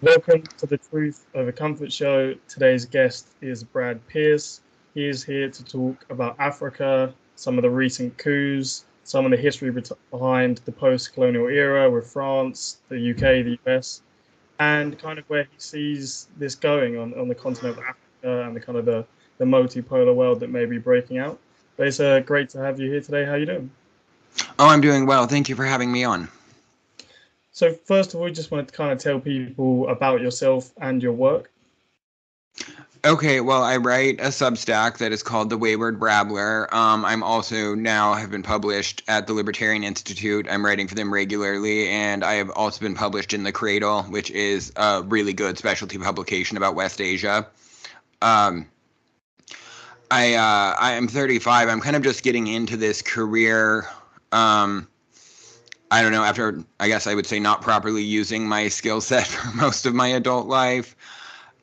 Welcome to the Truth Over Comfort show. Today's guest is Brad Pearce. He is here to talk about Africa, some of the recent coups, some of the history behind the post-colonial era with France, the UK, the US, and kind of where he sees this going on the continent of Africa and the kind of the multipolar world that may be breaking out. But it's great to have you here today. How you doing? Oh, I'm doing well. Thank you for having me on. So first of all, we just wanted to kind of tell people about yourself and your work. Okay, well, I write a Substack that is called The Wayward Brabbler. I'm also now have been published at the Libertarian Institute. I'm writing for them regularly, and I have also been published in The Cradle, which is a really good specialty publication about West Asia. I am 35. I'm kind of just getting into this career. I don't know, after, I guess I would say, not properly using my skill set for most of my adult life.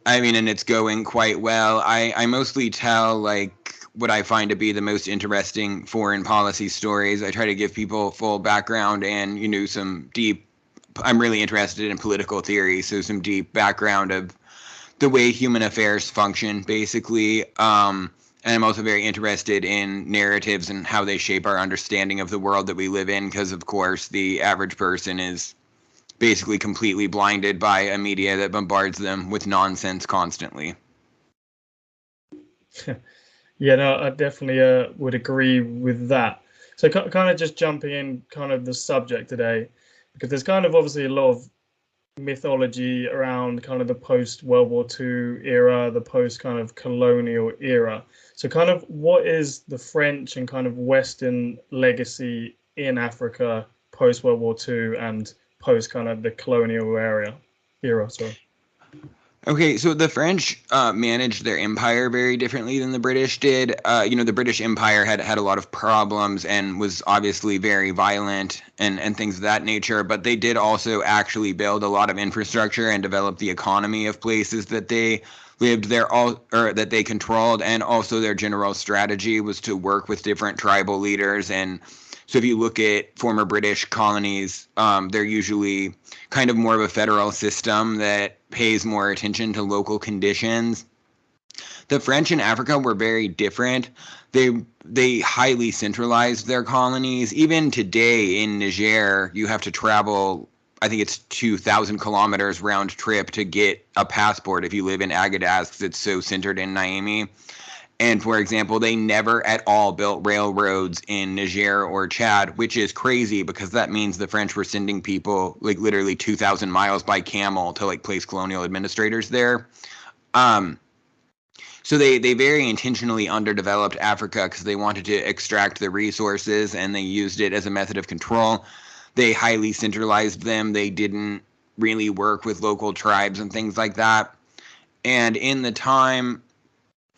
I mean, and it's going quite well. I mostly tell, like, what I find to be the most interesting foreign policy stories. I try to give people full background and, some deep, I'm really interested in political theory, so some deep background of the way human affairs function, basically. And I'm also very interested in narratives and how they shape our understanding of the world that we live in, because, of course, the average person is basically completely blinded by a media that bombards them with nonsense constantly. Yeah, no, I definitely would agree with that. So kind of just jumping in kind of the subject today, because there's kind of obviously a lot of mythology around kind of the post-World War II era, the post kind of colonial era. So kind of what is the French and kind of Western legacy in Africa post-World War II and post kind of the colonial era, sorry. Okay, so the French managed their empire very differently than the British did. The British Empire had a lot of problems and was obviously very violent and things of that nature, but they did also actually build a lot of infrastructure and develop the economy of places that they lived there, or that they controlled, and also their general strategy was to work with different tribal leaders. And so if you look at former British colonies, they're usually kind of more of a federal system that pays more attention to local conditions. The French in Africa were very different. They highly centralized their colonies. Even today in Niger, you have to travel, I think it's 2,000 kilometers round trip to get a passport if you live in Agadez, because it's so centered in Niamey. And for example, they never at all built railroads in Niger or Chad, which is crazy because that means the French were sending people like literally 2,000 miles by camel to like place colonial administrators there. So they very intentionally underdeveloped Africa because they wanted to extract the resources, and they used it as a method of control. They highly centralized them. They didn't really work with local tribes and things like that. And in the time,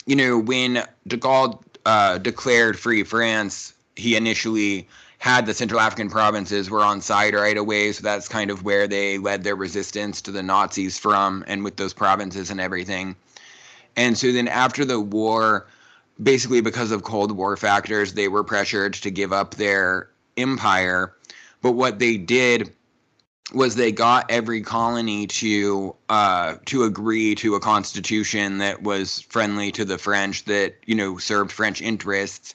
when de Gaulle declared free France, he initially had the Central African provinces were on side right away. So that's kind of where they led their resistance to the Nazis from, and with those provinces and everything. And so then after the war, basically because of Cold War factors, they were pressured to give up their empire. But what they did was they got every colony to agree to a constitution that was friendly to the French, that served French interests.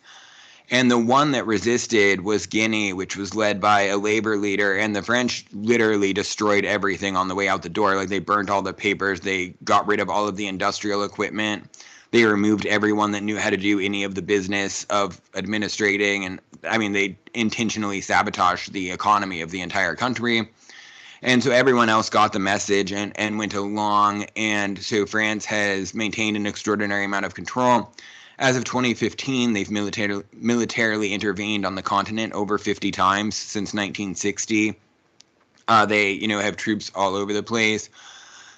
And the one that resisted was Guinea, which was led by a labor leader, and the French literally destroyed everything on the way out the door. Like, they burnt all the papers, they got rid of all of the industrial equipment, they removed everyone that knew how to do any of the business of administrating, and I mean, they intentionally sabotaged the economy of the entire country. And so everyone else got the message and went along. And so France has maintained an extraordinary amount of control. As of 2015, they've militarily intervened on the continent over 50 times since 1960. They, have troops all over the place.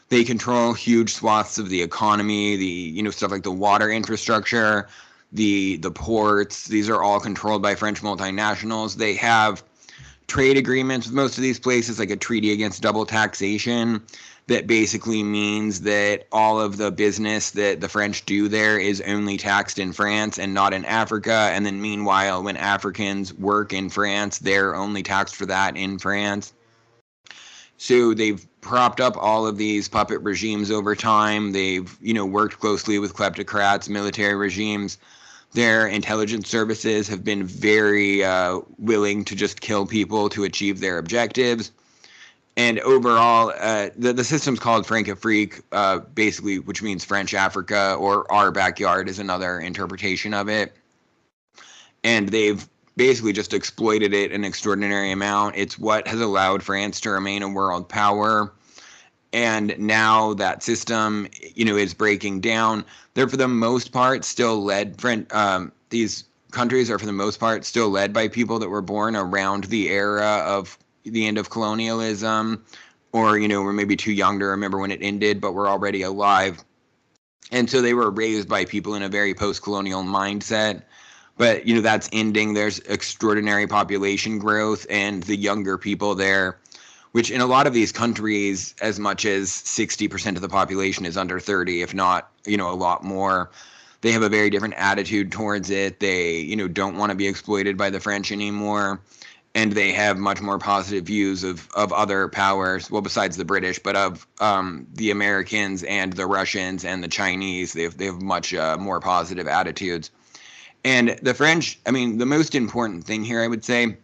They control huge swaths of the economy, the, stuff like the water infrastructure, the ports. These are all controlled by French multinationals. They have trade agreements with most of these places, like a treaty against double taxation, that basically means that all of the business that the French do there is only taxed in France and not in Africa. And then meanwhile, when Africans work in France, they're only taxed for that in France. So they've propped up all of these puppet regimes over time. They've, worked closely with kleptocrats, military regimes. Their intelligence services have been very willing to just kill people to achieve their objectives. And overall, the system's called Francafrique, basically, which means French Africa, or our backyard is another interpretation of it. And they've basically just exploited it an extraordinary amount. It's what has allowed France to remain a world power. And now that system, is breaking down. They're for the most part still led. These countries are for the most part still led by people that were born around the era of the end of colonialism, or we're maybe too young to remember when it ended, but we're already alive. And so they were raised by people in a very post-colonial mindset. But that's ending. There's extraordinary population growth, and the younger people there, which in a lot of these countries, as much as 60% of the population is under 30, if not, a lot more. They have a very different attitude towards it. They, don't want to be exploited by the French anymore. And they have much more positive views of other powers, well, besides the British, but of the Americans and the Russians and the Chinese. They have much more positive attitudes. And the French, the most important thing here, I would say,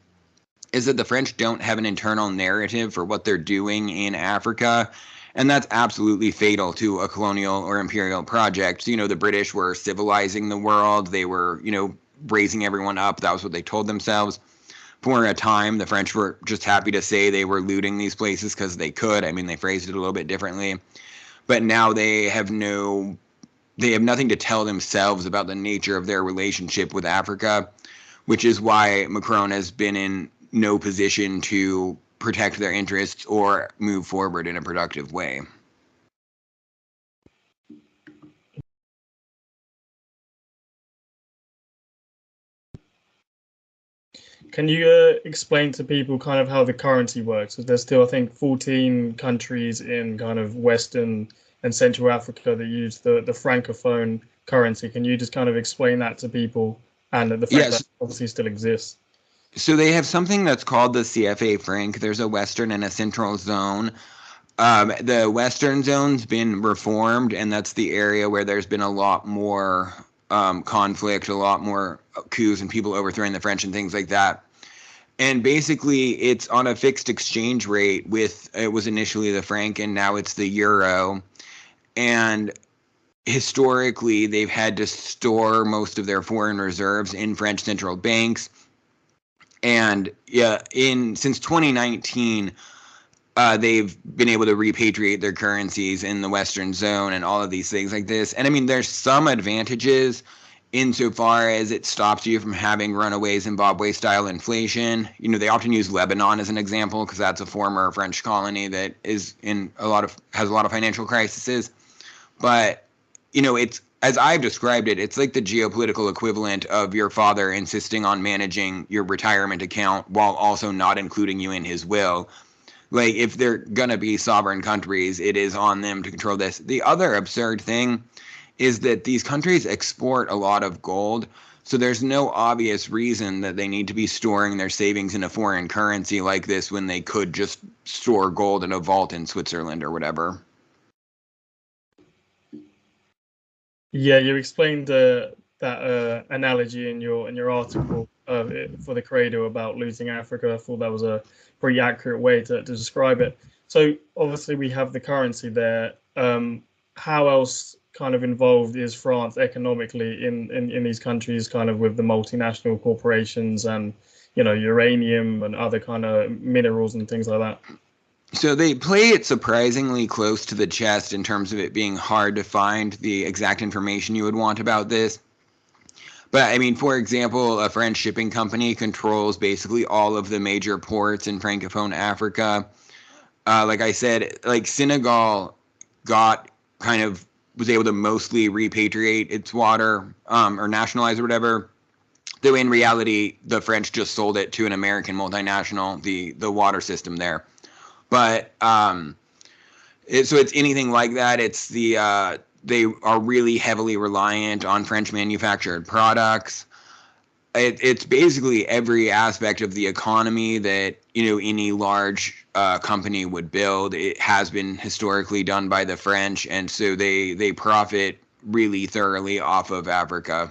is that the French don't have an internal narrative for what they're doing in Africa. And that's absolutely fatal to a colonial or imperial project. So, the British were civilizing the world. They were, raising everyone up. That was what they told themselves. For a time, the French were just happy to say they were looting these places because they could. They phrased it a little bit differently. But now they have nothing to tell themselves about the nature of their relationship with Africa, which is why Macron has been in no position to protect their interests or move forward in a productive way. Can you explain to people kind of how the currency works? Because there's still, I think, 14 countries in kind of Western and Central Africa that use the Francophone currency. Can you just kind of explain that to people, and the fact that obviously still exists? So they have something that's called the CFA franc. There's a Western and a Central zone. The Western zone's been reformed, and that's the area where there's been a lot more conflict, a lot more coups and people overthrowing the French and things like that. And basically, it's on a fixed exchange rate it was initially the franc, and now it's the euro. And historically, they've had to store most of their foreign reserves in French central banks. And since 2019, they've been able to repatriate their currencies in the Western zone and all of these things like this. And there's some advantages insofar as it stops you from having runaway Zimbabwe-style inflation. They often use Lebanon as an example because that's a former French colony that is has a lot of financial crises. But it's, as I've described it, it's like the geopolitical equivalent of your father insisting on managing your retirement account while also not including you in his will. Like, if they're going to be sovereign countries, it is on them to control this. The other absurd thing is that these countries export a lot of gold, so there's no obvious reason that they need to be storing their savings in a foreign currency like this when they could just store gold in a vault in Switzerland or whatever. Yeah, you explained that analogy in your article for the Credo about losing Africa. I thought that was a pretty accurate way to describe it. So obviously we have the currency there. How else kind of involved is France economically in these countries, kind of with the multinational corporations and uranium and other kind of minerals and things like that? So they play it surprisingly close to the chest in terms of it being hard to find the exact information you would want about this. But for example, a French shipping company controls basically all of the major ports in Francophone Africa. Like I said, Senegal was able to mostly repatriate its water or nationalize or whatever. Though in reality, the French just sold it to an American multinational, the water system there. But so it's anything like that. It's they are really heavily reliant on French manufactured products. It's basically every aspect of the economy that any large a company would build. It has been historically done by the French, and so they profit really thoroughly off of Africa.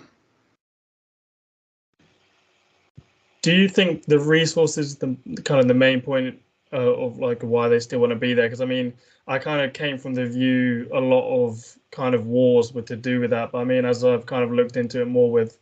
Do you think the resources, the kind of the main point of like why they still want to be there? Because I mean, I kind of came from the view a lot of kind of wars were to do with that. But I mean, as I've kind of looked into it more with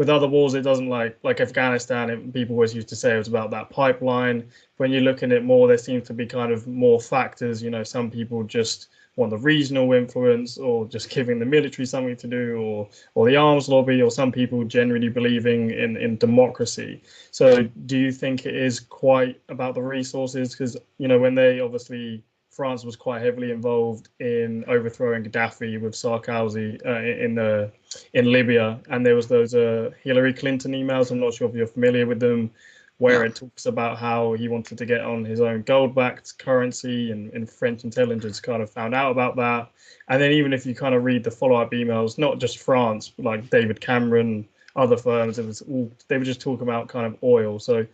other wars, it doesn't like Afghanistan. People always used to say it was about that pipeline. When you look at it more, there seems to be kind of more factors. You know, some people just want the regional influence, or just giving the military something to do, or the arms lobby, or some people generally believing in democracy. So do you think it is quite about the resources? Because, you know, when they obviously, France was quite heavily involved in overthrowing Gaddafi with Sarkozy in Libya, and there was those Hillary Clinton emails. I'm not sure if you're familiar with them, where it talks about how he wanted to get on his own gold-backed currency, and French intelligence kind of found out about that. And then even if you kind of read the follow-up emails, not just France, like David Cameron, other firms, it was all, they were just talking about kind of oil. So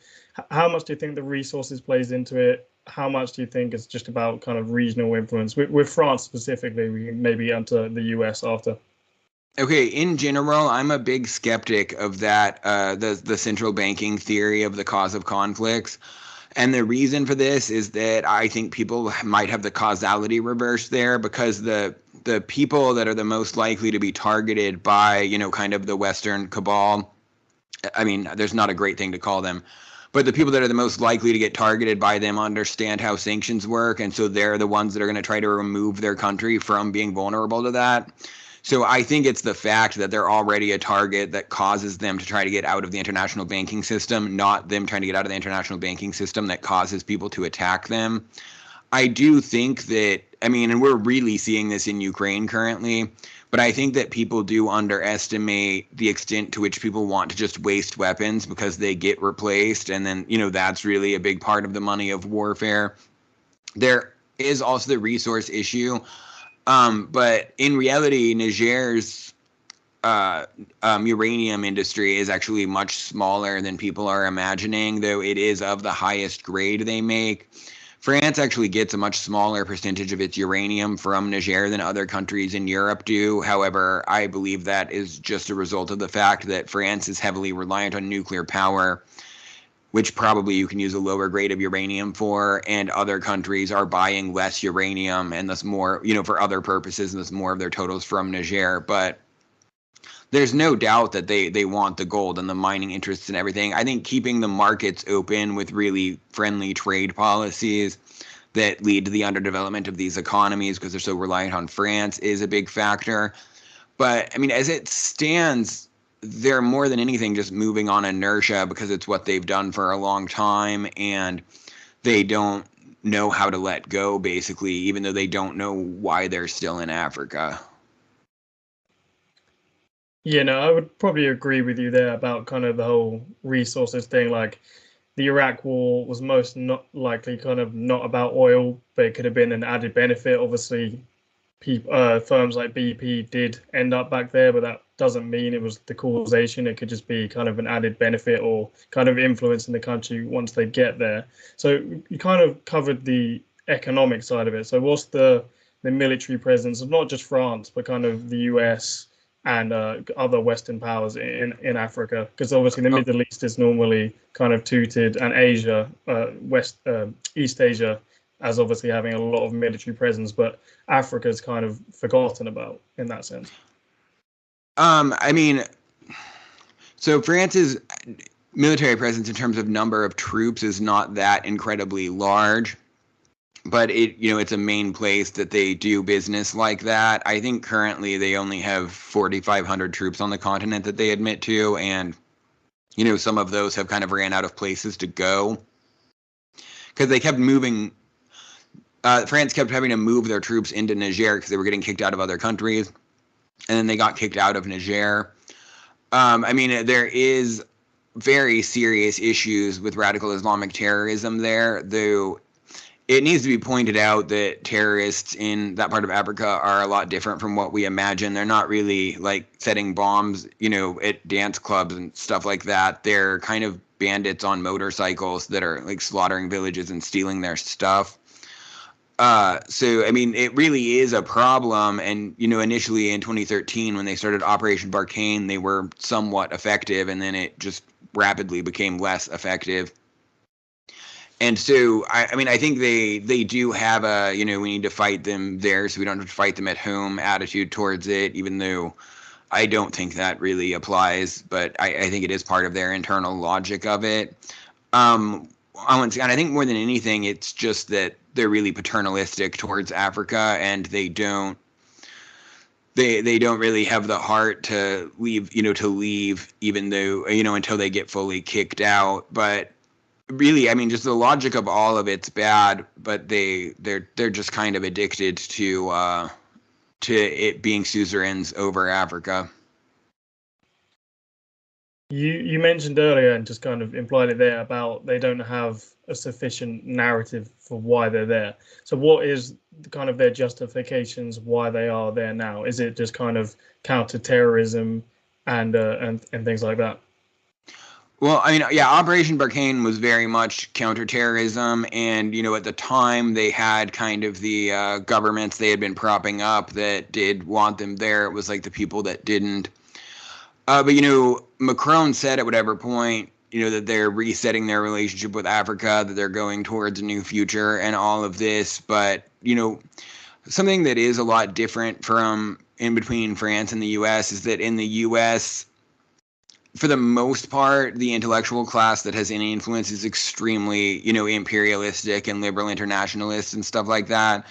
how much do you think the resources plays into it? How much do you think it's just about kind of regional influence? With France specifically, we can maybe enter the US after. Okay, in general, I'm a big skeptic of that, the central banking theory of the cause of conflicts. And the reason for this is that I think people might have the causality reversed there, because the people that are the most likely to be targeted by, you know, kind of the Western cabal, I mean, there's not a great thing to call them, but the people that are the most likely to get targeted by them understand how sanctions work, and so they're the ones that are going to try to remove their country from being vulnerable to that. So I think it's the fact that they're already a target that causes them to try to get out of the international banking system, not them trying to get out of the international banking system that causes people to attack them. I do think that, I mean, and we're really seeing this in Ukraine currently, but I think that people do underestimate the extent to which people want to just waste weapons because they get replaced. And then, you know, that's really a big part of the money of warfare. There is also the resource issue. But in reality, Niger's uranium industry is actually much smaller than people are imagining, though it is of the highest grade they make. France actually gets a much smaller percentage of its uranium from Niger than other countries in Europe do. However, I believe that is just a result of the fact that France is heavily reliant on nuclear power, which probably you can use a lower grade of uranium for, and other countries are buying less uranium and thus more, you know, for other purposes, and thus more of their totals from Niger. But there's no doubt that they want the gold and the mining interests and everything. I think keeping the markets open with really friendly trade policies that lead to the underdevelopment of these economies because they're so reliant on France is a big factor. But I mean, as it stands, they're more than anything just moving on inertia because it's what they've done for a long time, and they don't know how to let go, basically, even though they don't know why they're still in Africa. Yeah, no, I would probably agree with you there about kind of the whole resources thing. Like the Iraq war was most not likely kind of not about oil, but it could have been an added benefit. Obviously, firms like BP did end up back there, but that doesn't mean it was the causation. It could just be kind of an added benefit or kind of influence in the country once they get there. So you kind of covered the economic side of it. So what's the military presence of not just France, but kind of the US and other Western powers in Africa? Because obviously the Middle East is normally kind of touted, and Asia, East Asia, as obviously having a lot of military presence, but Africa's kind of forgotten about in that sense. I mean, so France's military presence in terms of number of troops is not that incredibly large, but it, you know, it's a main place that they do business like that. I think currently they only have 4,500 troops on the continent that they admit to, and, you know, some of those have kind of ran out of places to go because they kept moving. France kept having to move their troops into Niger because they were getting kicked out of other countries, and then they got kicked out of Niger. I mean, there is very serious issues with radical Islamic terrorism there, though it needs to be pointed out that terrorists in that part of Africa are a lot different from what we imagine. They're not really like setting bombs, you know, at dance clubs and stuff like that. They're kind of bandits on motorcycles that are like slaughtering villages and stealing their stuff. So, I mean, it really is a problem. And, initially in 2013, when they started Operation Barkhane, they were somewhat effective, and then it just rapidly became less effective. And so, I mean, I think they do have a, we need to fight them there so we don't have to fight them at home attitude towards it, even though I don't think that really applies. But I think it is part of their internal logic of it. And I think more than anything, it's just that they're really paternalistic towards Africa, and they don't really have the heart to leave, even though, until they get fully kicked out. But really, I mean, just the logic of all of it's bad, but they're just kind of addicted to it being suzerains over Africa. You mentioned earlier and just kind of implied it there about they don't have a sufficient narrative for why they're there. So what is kind of their justifications why they are there now? Is it just kind of counter-terrorism and things like that? Well, I mean, yeah, Operation Barkhane was very much counterterrorism, and at the time they had kind of the governments they had been propping up that did want them there. It was like the people that didn't. But Macron said at whatever point, that they're resetting their relationship with Africa, that they're going towards a new future and all of this. But, something that is a lot different from in between France and the U.S. is that in the U.S., for the most part, the intellectual class that has any influence is extremely, imperialistic and liberal internationalists and stuff like that.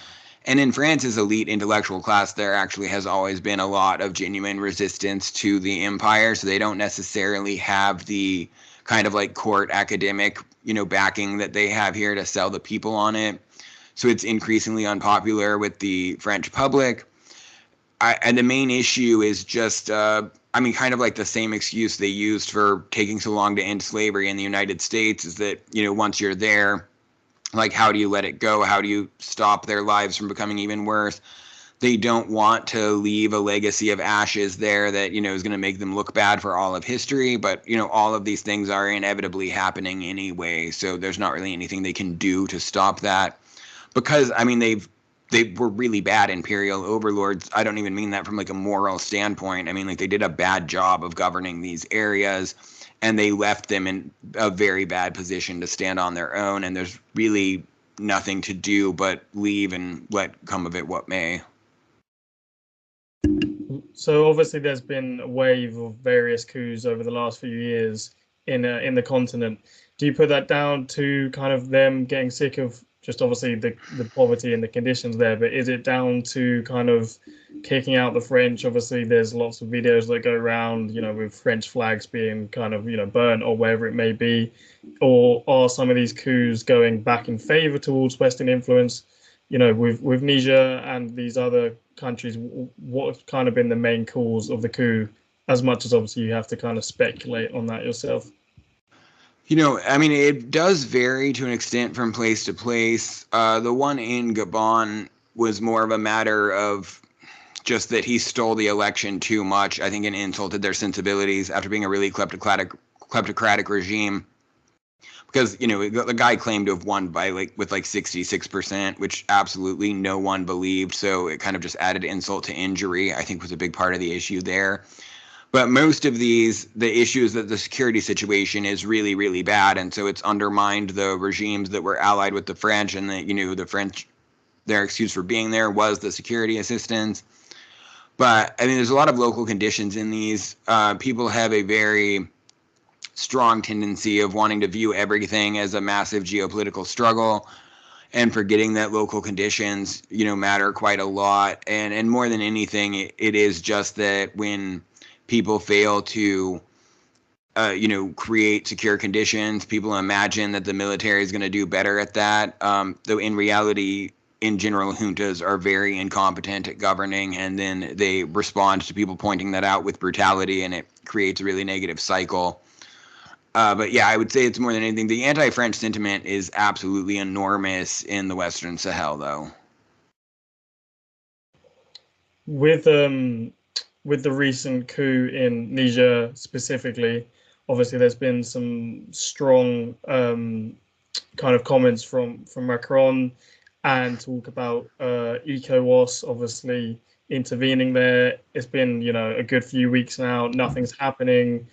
And in France's elite intellectual class, there actually has always been a lot of genuine resistance to the empire. So they don't necessarily have the kind of like court academic, backing that they have here to sell the people on it. So it's increasingly unpopular with the French public. And the main issue is just, kind of like the same excuse they used for taking so long to end slavery in the United States is that, once you're there, like, how do you let it go? How do you stop their lives from becoming even worse? They don't want to leave a legacy of ashes there that, is going to make them look bad for all of history. But, all of these things are inevitably happening anyway. So there's not really anything they can do to stop that. Because, I mean, they were really bad imperial overlords. I don't even mean that from like a moral standpoint. I mean, like, they did a bad job of governing these areas, and they left them in a very bad position to stand on their own. And there's really nothing to do but leave and let come of it what may. So obviously there's been a wave of various coups over the last few years in the continent. Do you put that down to kind of them getting sick of just obviously the poverty and the conditions there, but is it down to kind of kicking out the French? Obviously there's lots of videos that go around, with French flags being kind of, burnt or wherever it may be, or are some of these coups going back in favor towards Western influence? With Niger and these other countries, what's kind of been the main cause of the coup, as much as obviously you have to kind of speculate on that yourself? I mean, it does vary to an extent from place to place. The one in Gabon was more of a matter of just that he stole the election too much, I think, and insulted their sensibilities after being a really kleptocratic regime. Because, the guy claimed to have won by with 66%, which absolutely no one believed. So it kind of just added insult to injury, I think, was a big part of the issue there. But most of the issues that the security situation is really, really bad. And so it's undermined the regimes that were allied with the French, and the French, their excuse for being there was the security assistance. But I mean, there's a lot of local conditions in these. People have a very strong tendency of wanting to view everything as a massive geopolitical struggle, and forgetting that local conditions, matter quite a lot. And more than anything, it is just that when people fail to, create secure conditions, people imagine that the military is going to do better at that. Though in reality, in general, juntas are very incompetent at governing, and then they respond to people pointing that out with brutality, and it creates a really negative cycle. But yeah, I would say it's more than anything. The anti-French sentiment is absolutely enormous in the Western Sahel, though. With the recent coup in Niger specifically, obviously there's been some strong kind of comments from Macron, and talk about ECOWAS obviously intervening there. It's been, a good few weeks now. Nothing's happening.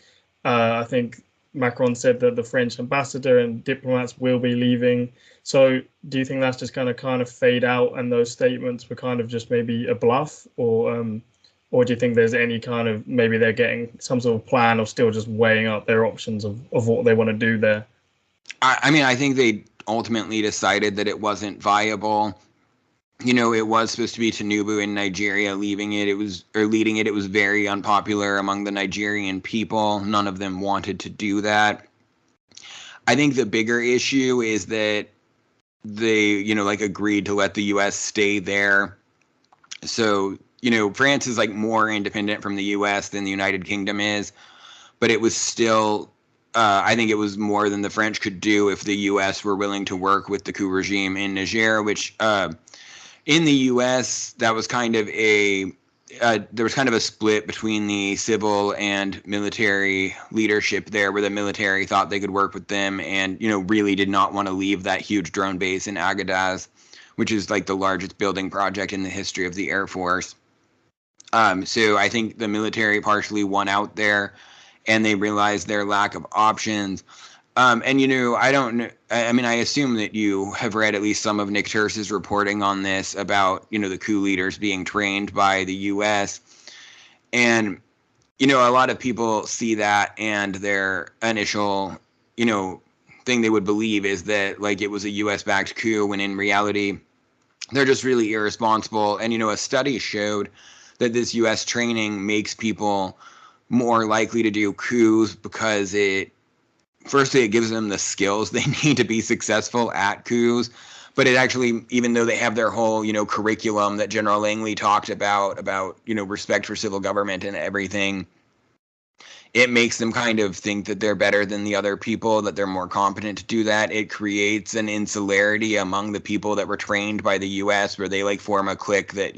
I think Macron said that the French ambassador and diplomats will be leaving. So do you think that's just going to kind of fade out, and those statements were kind of just maybe a bluff, or do you think there's any kind of, maybe they're getting some sort of plan, or still just weighing up their options of what they want to do there? I mean, I think they ultimately decided that it wasn't viable. It was supposed to be Tinubu in Nigeria leading it. It was very unpopular among the Nigerian people. None of them wanted to do that. I think the bigger issue is that they, agreed to let the US stay there. So, France is more independent from the US than the United Kingdom is, but it was still, I think it was more than the French could do if the US were willing to work with the coup regime in Niger, which in the US, that was kind of there was kind of a split between the civil and military leadership there, where the military thought they could work with them and, really did not want to leave that huge drone base in Agadez, which is the largest building project in the history of the Air Force. So I think the military partially won out there, and they realized their lack of options. And, I don't know. I mean, I assume that you have read at least some of Nick Turse's reporting on this about, the coup leaders being trained by the U.S. And, a lot of people see that, and their initial, thing they would believe is that, it was a U.S.-backed coup, when in reality, they're just really irresponsible. And, a study showed that this U.S. training makes people more likely to do coups because firstly, it gives them the skills they need to be successful at coups. But it actually, even though they have their whole, curriculum that General Langley talked about, respect for civil government and everything, it makes them kind of think that they're better than the other people, that they're more competent to do that. It creates an insularity among the people that were trained by the U.S., where they form a clique that,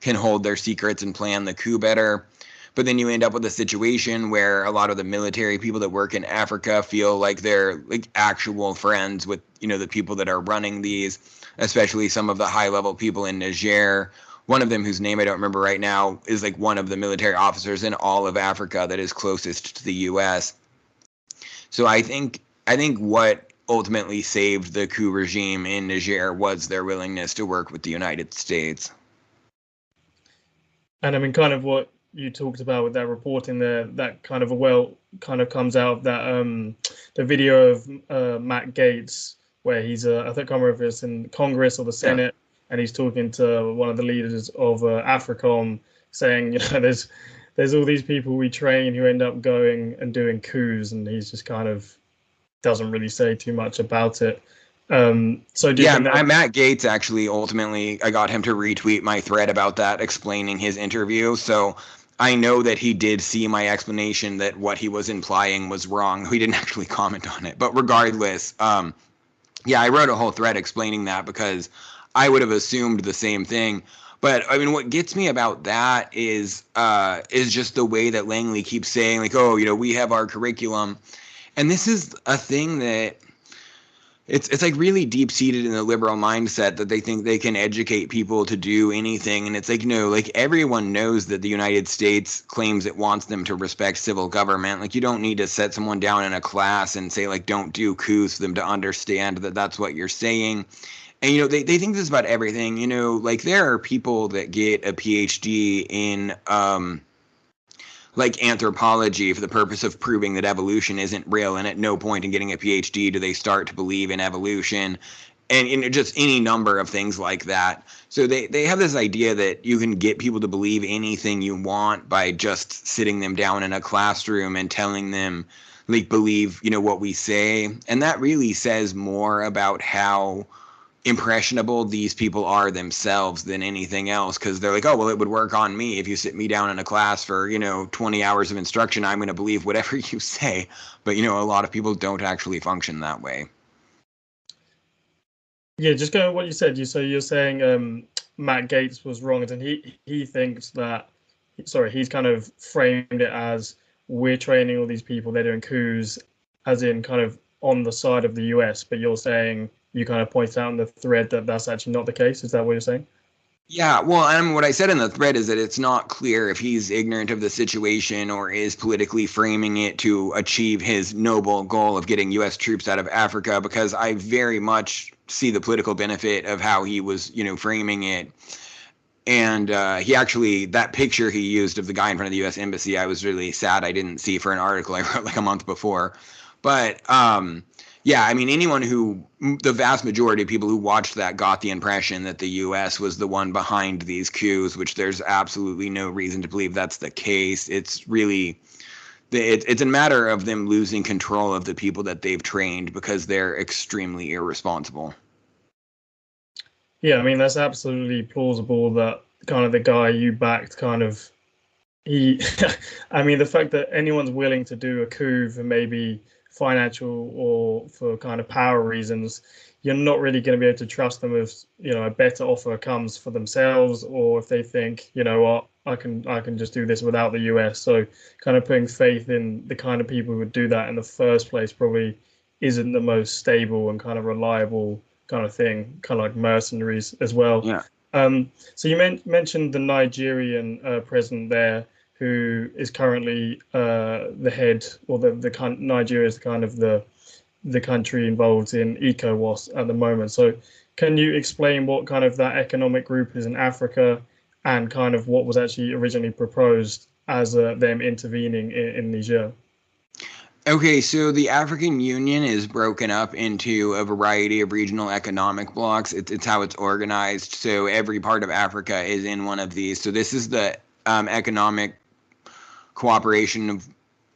can hold their secrets and plan the coup better. But then you end up with a situation where a lot of the military people that work in Africa feel like they're actual friends with, the people that are running these, especially some of the high level people in Niger. One of them, whose name I don't remember right now, is one of the military officers in all of Africa that is closest to the U.S. So I think what ultimately saved the coup regime in Niger was their willingness to work with the United States. And I mean, kind of what you talked about with that reporting there, that kind of comes out of that the video of Matt Gaetz, where he's I think, I can't remember if it's in Congress or the Senate, and he's talking to one of the leaders of AFRICOM, saying, there's all these people we train who end up going and doing coups, and he's just kind of doesn't really say too much about it. So Matt Gaetz actually, ultimately, I got him to retweet my thread about that, explaining his interview. So I know that he did see my explanation that what he was implying was wrong. He didn't actually comment on it, but regardless, I wrote a whole thread explaining that, because I would have assumed the same thing. But I mean, what gets me about that is just the way that Langley keeps saying, we have our curriculum, and this is a thing that it's really deep seated in the liberal mindset, that they think they can educate people to do anything. And it's no, everyone knows that the United States claims it wants them to respect civil government. You don't need to set someone down in a class and say, don't do coups for them to understand that that's what you're saying. And, they think this about everything. There are people that get a PhD in anthropology for the purpose of proving that evolution isn't real, and at no point in getting a PhD do they start to believe in evolution, and just any number of things like that. So they have this idea that you can get people to believe anything you want by just sitting them down in a classroom and telling them, believe, what we say. And that really says more about how impressionable these people are themselves than anything else, because they're it would work on me. If you sit me down in a class for 20 hours of instruction, I'm going to believe whatever you say. But a lot of people don't actually function that way. Just going with what you said, you're saying Matt Gaetz was wrong, and he thinks that, he's kind of framed it as we're training all these people, they're doing coups, as in kind of on the side of the US, but you're saying, you kind of pointed out in the thread that that's actually not the case. Is that what you're saying? Yeah, well, and what I said in the thread is that it's not clear if he's ignorant of the situation or is politically framing it to achieve his noble goal of getting U.S. troops out of Africa, because I very much see the political benefit of how he was, framing it. And he actually, that picture he used of the guy in front of the U.S. Embassy, I was really sad I didn't see for an article I wrote like a month before. But yeah, I mean, the vast majority of people who watched that got the impression that the U.S. was the one behind these coups, which there's absolutely no reason to believe that's the case. It's really, it's a matter of them losing control of the people that they've trained because they're extremely irresponsible. Yeah, I mean, that's absolutely plausible that kind of the guy you backed kind of, I mean, the fact that anyone's willing to do a coup for maybe financial or for kind of power reasons, you're not really going to be able to trust them if, a better offer comes for themselves, or if they think, you know what, I can just do this without the US. So kind of putting faith in the kind of people who would do that in the first place probably isn't the most stable and kind of reliable kind of thing, kind of like mercenaries as well. Yeah. So you mentioned the Nigerian president there, who is currently the head, or Nigeria is kind of the country involved in ECOWAS at the moment. So can you explain what kind of that economic group is in Africa, and kind of what was actually originally proposed as them intervening in Niger? Okay, so the African Union is broken up into a variety of regional economic blocks. It's how it's organized. So every part of Africa is in one of these. So this is the Economic Cooperation of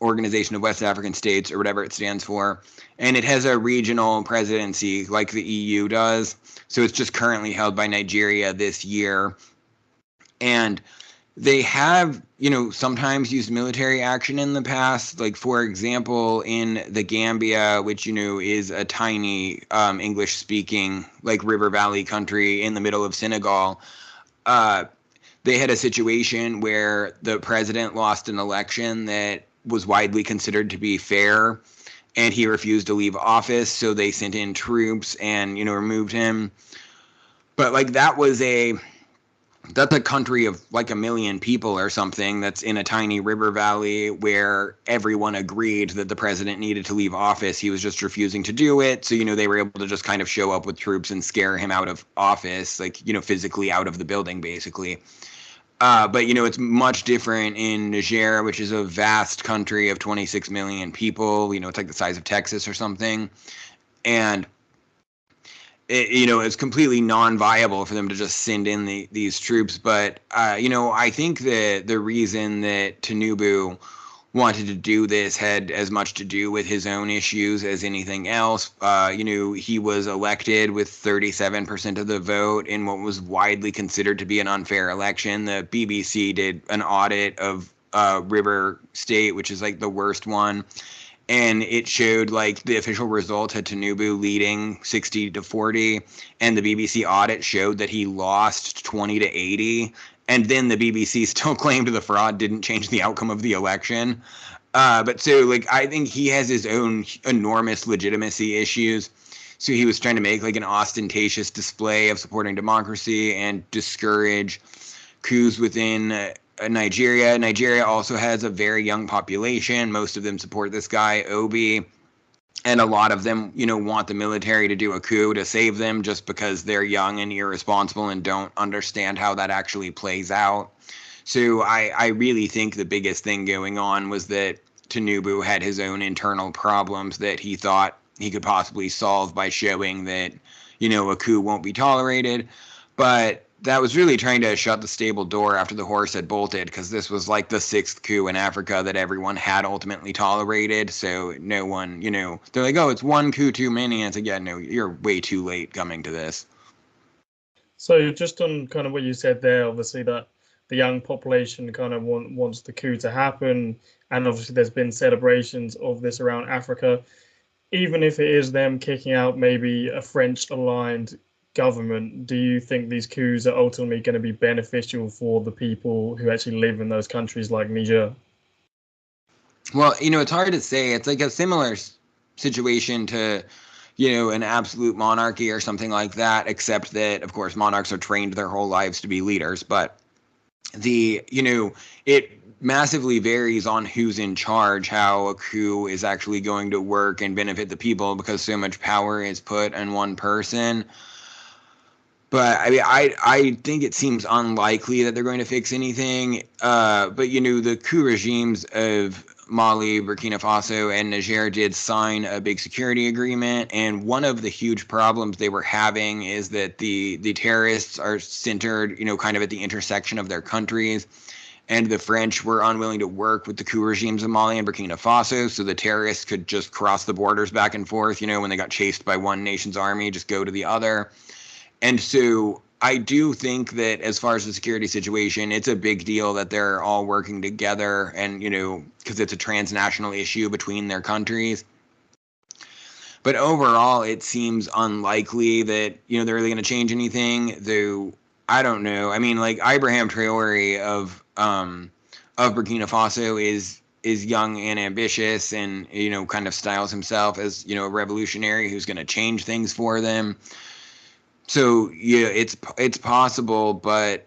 Organization of West African States, or whatever it stands for. And it has a regional presidency like the EU does. So it's just currently held by Nigeria this year. And they have, sometimes used military action in the past. Like, for example, in the Gambia, which, is a tiny English-speaking, like, river valley country in the middle of Senegal, they had a situation where the president lost an election that was widely considered to be fair, and he refused to leave office, so they sent in troops and, removed him. But, like, that's a country of like 1 million people or something that's in a tiny river valley where everyone agreed that the president needed to leave office. He was just refusing to do it. So, they were able to just kind of show up with troops and scare him out of office, like, physically out of the building, basically. But, it's much different in Niger, which is a vast country of 26 million people. It's like the size of Texas or something. And it's completely non-viable for them to just send in these troops. But, I think that the reason that Tinubu wanted to do this had as much to do with his own issues as anything else. He was elected with 37% of the vote in what was widely considered to be an unfair election. The BBC did an audit of River State, which is like the worst one. And it showed like the official result had Tinubu leading 60-40, and the BBC audit showed that he lost 20-80. And then the BBC still claimed the fraud didn't change the outcome of the election. But so like I think he has his own enormous legitimacy issues. So he was trying to make like an ostentatious display of supporting democracy and discourage coups within Nigeria. Nigeria also has a very young population. Most of them support this guy, Obi. And a lot of them, want the military to do a coup to save them just because they're young and irresponsible and don't understand how that actually plays out. So I really think the biggest thing going on was that Tinubu had his own internal problems that he thought he could possibly solve by showing that, a coup won't be tolerated. But that was really trying to shut the stable door after the horse had bolted, because this was like the 6th coup in Africa that everyone had ultimately tolerated. So no one, they're like, oh, it's one coup too many. And it's like, yeah, no, you're way too late coming to this. So just on kind of what you said there, obviously that the young population kind of wants the coup to happen. And obviously there's been celebrations of this around Africa. Even if it is them kicking out maybe a French-aligned government, do you think these coups are ultimately going to be beneficial for the people who actually live in those countries like Niger? Well, it's hard to say. It's like a similar situation to, an absolute monarchy or something like that, except that, of course, monarchs are trained their whole lives to be leaders. But it massively varies on who's in charge, how a coup is actually going to work and benefit the people, because so much power is put in one person. But I mean, I think it seems unlikely that they're going to fix anything. But the coup regimes of Mali, Burkina Faso, and Niger did sign a big security agreement, and one of the huge problems they were having is that the terrorists are centered, kind of at the intersection of their countries. And the French were unwilling to work with the coup regimes of Mali and Burkina Faso, so the terrorists could just cross the borders back and forth, when they got chased by one nation's army, just go to the other. And so I do think that as far as the security situation, it's a big deal that they're all working together and, because it's a transnational issue between their countries. But overall, it seems unlikely that, they're really going to change anything, though I don't know. I mean, like Ibrahim Traore of Burkina Faso is young and ambitious and, kind of styles himself as, a revolutionary who's going to change things for them. So yeah, it's possible, but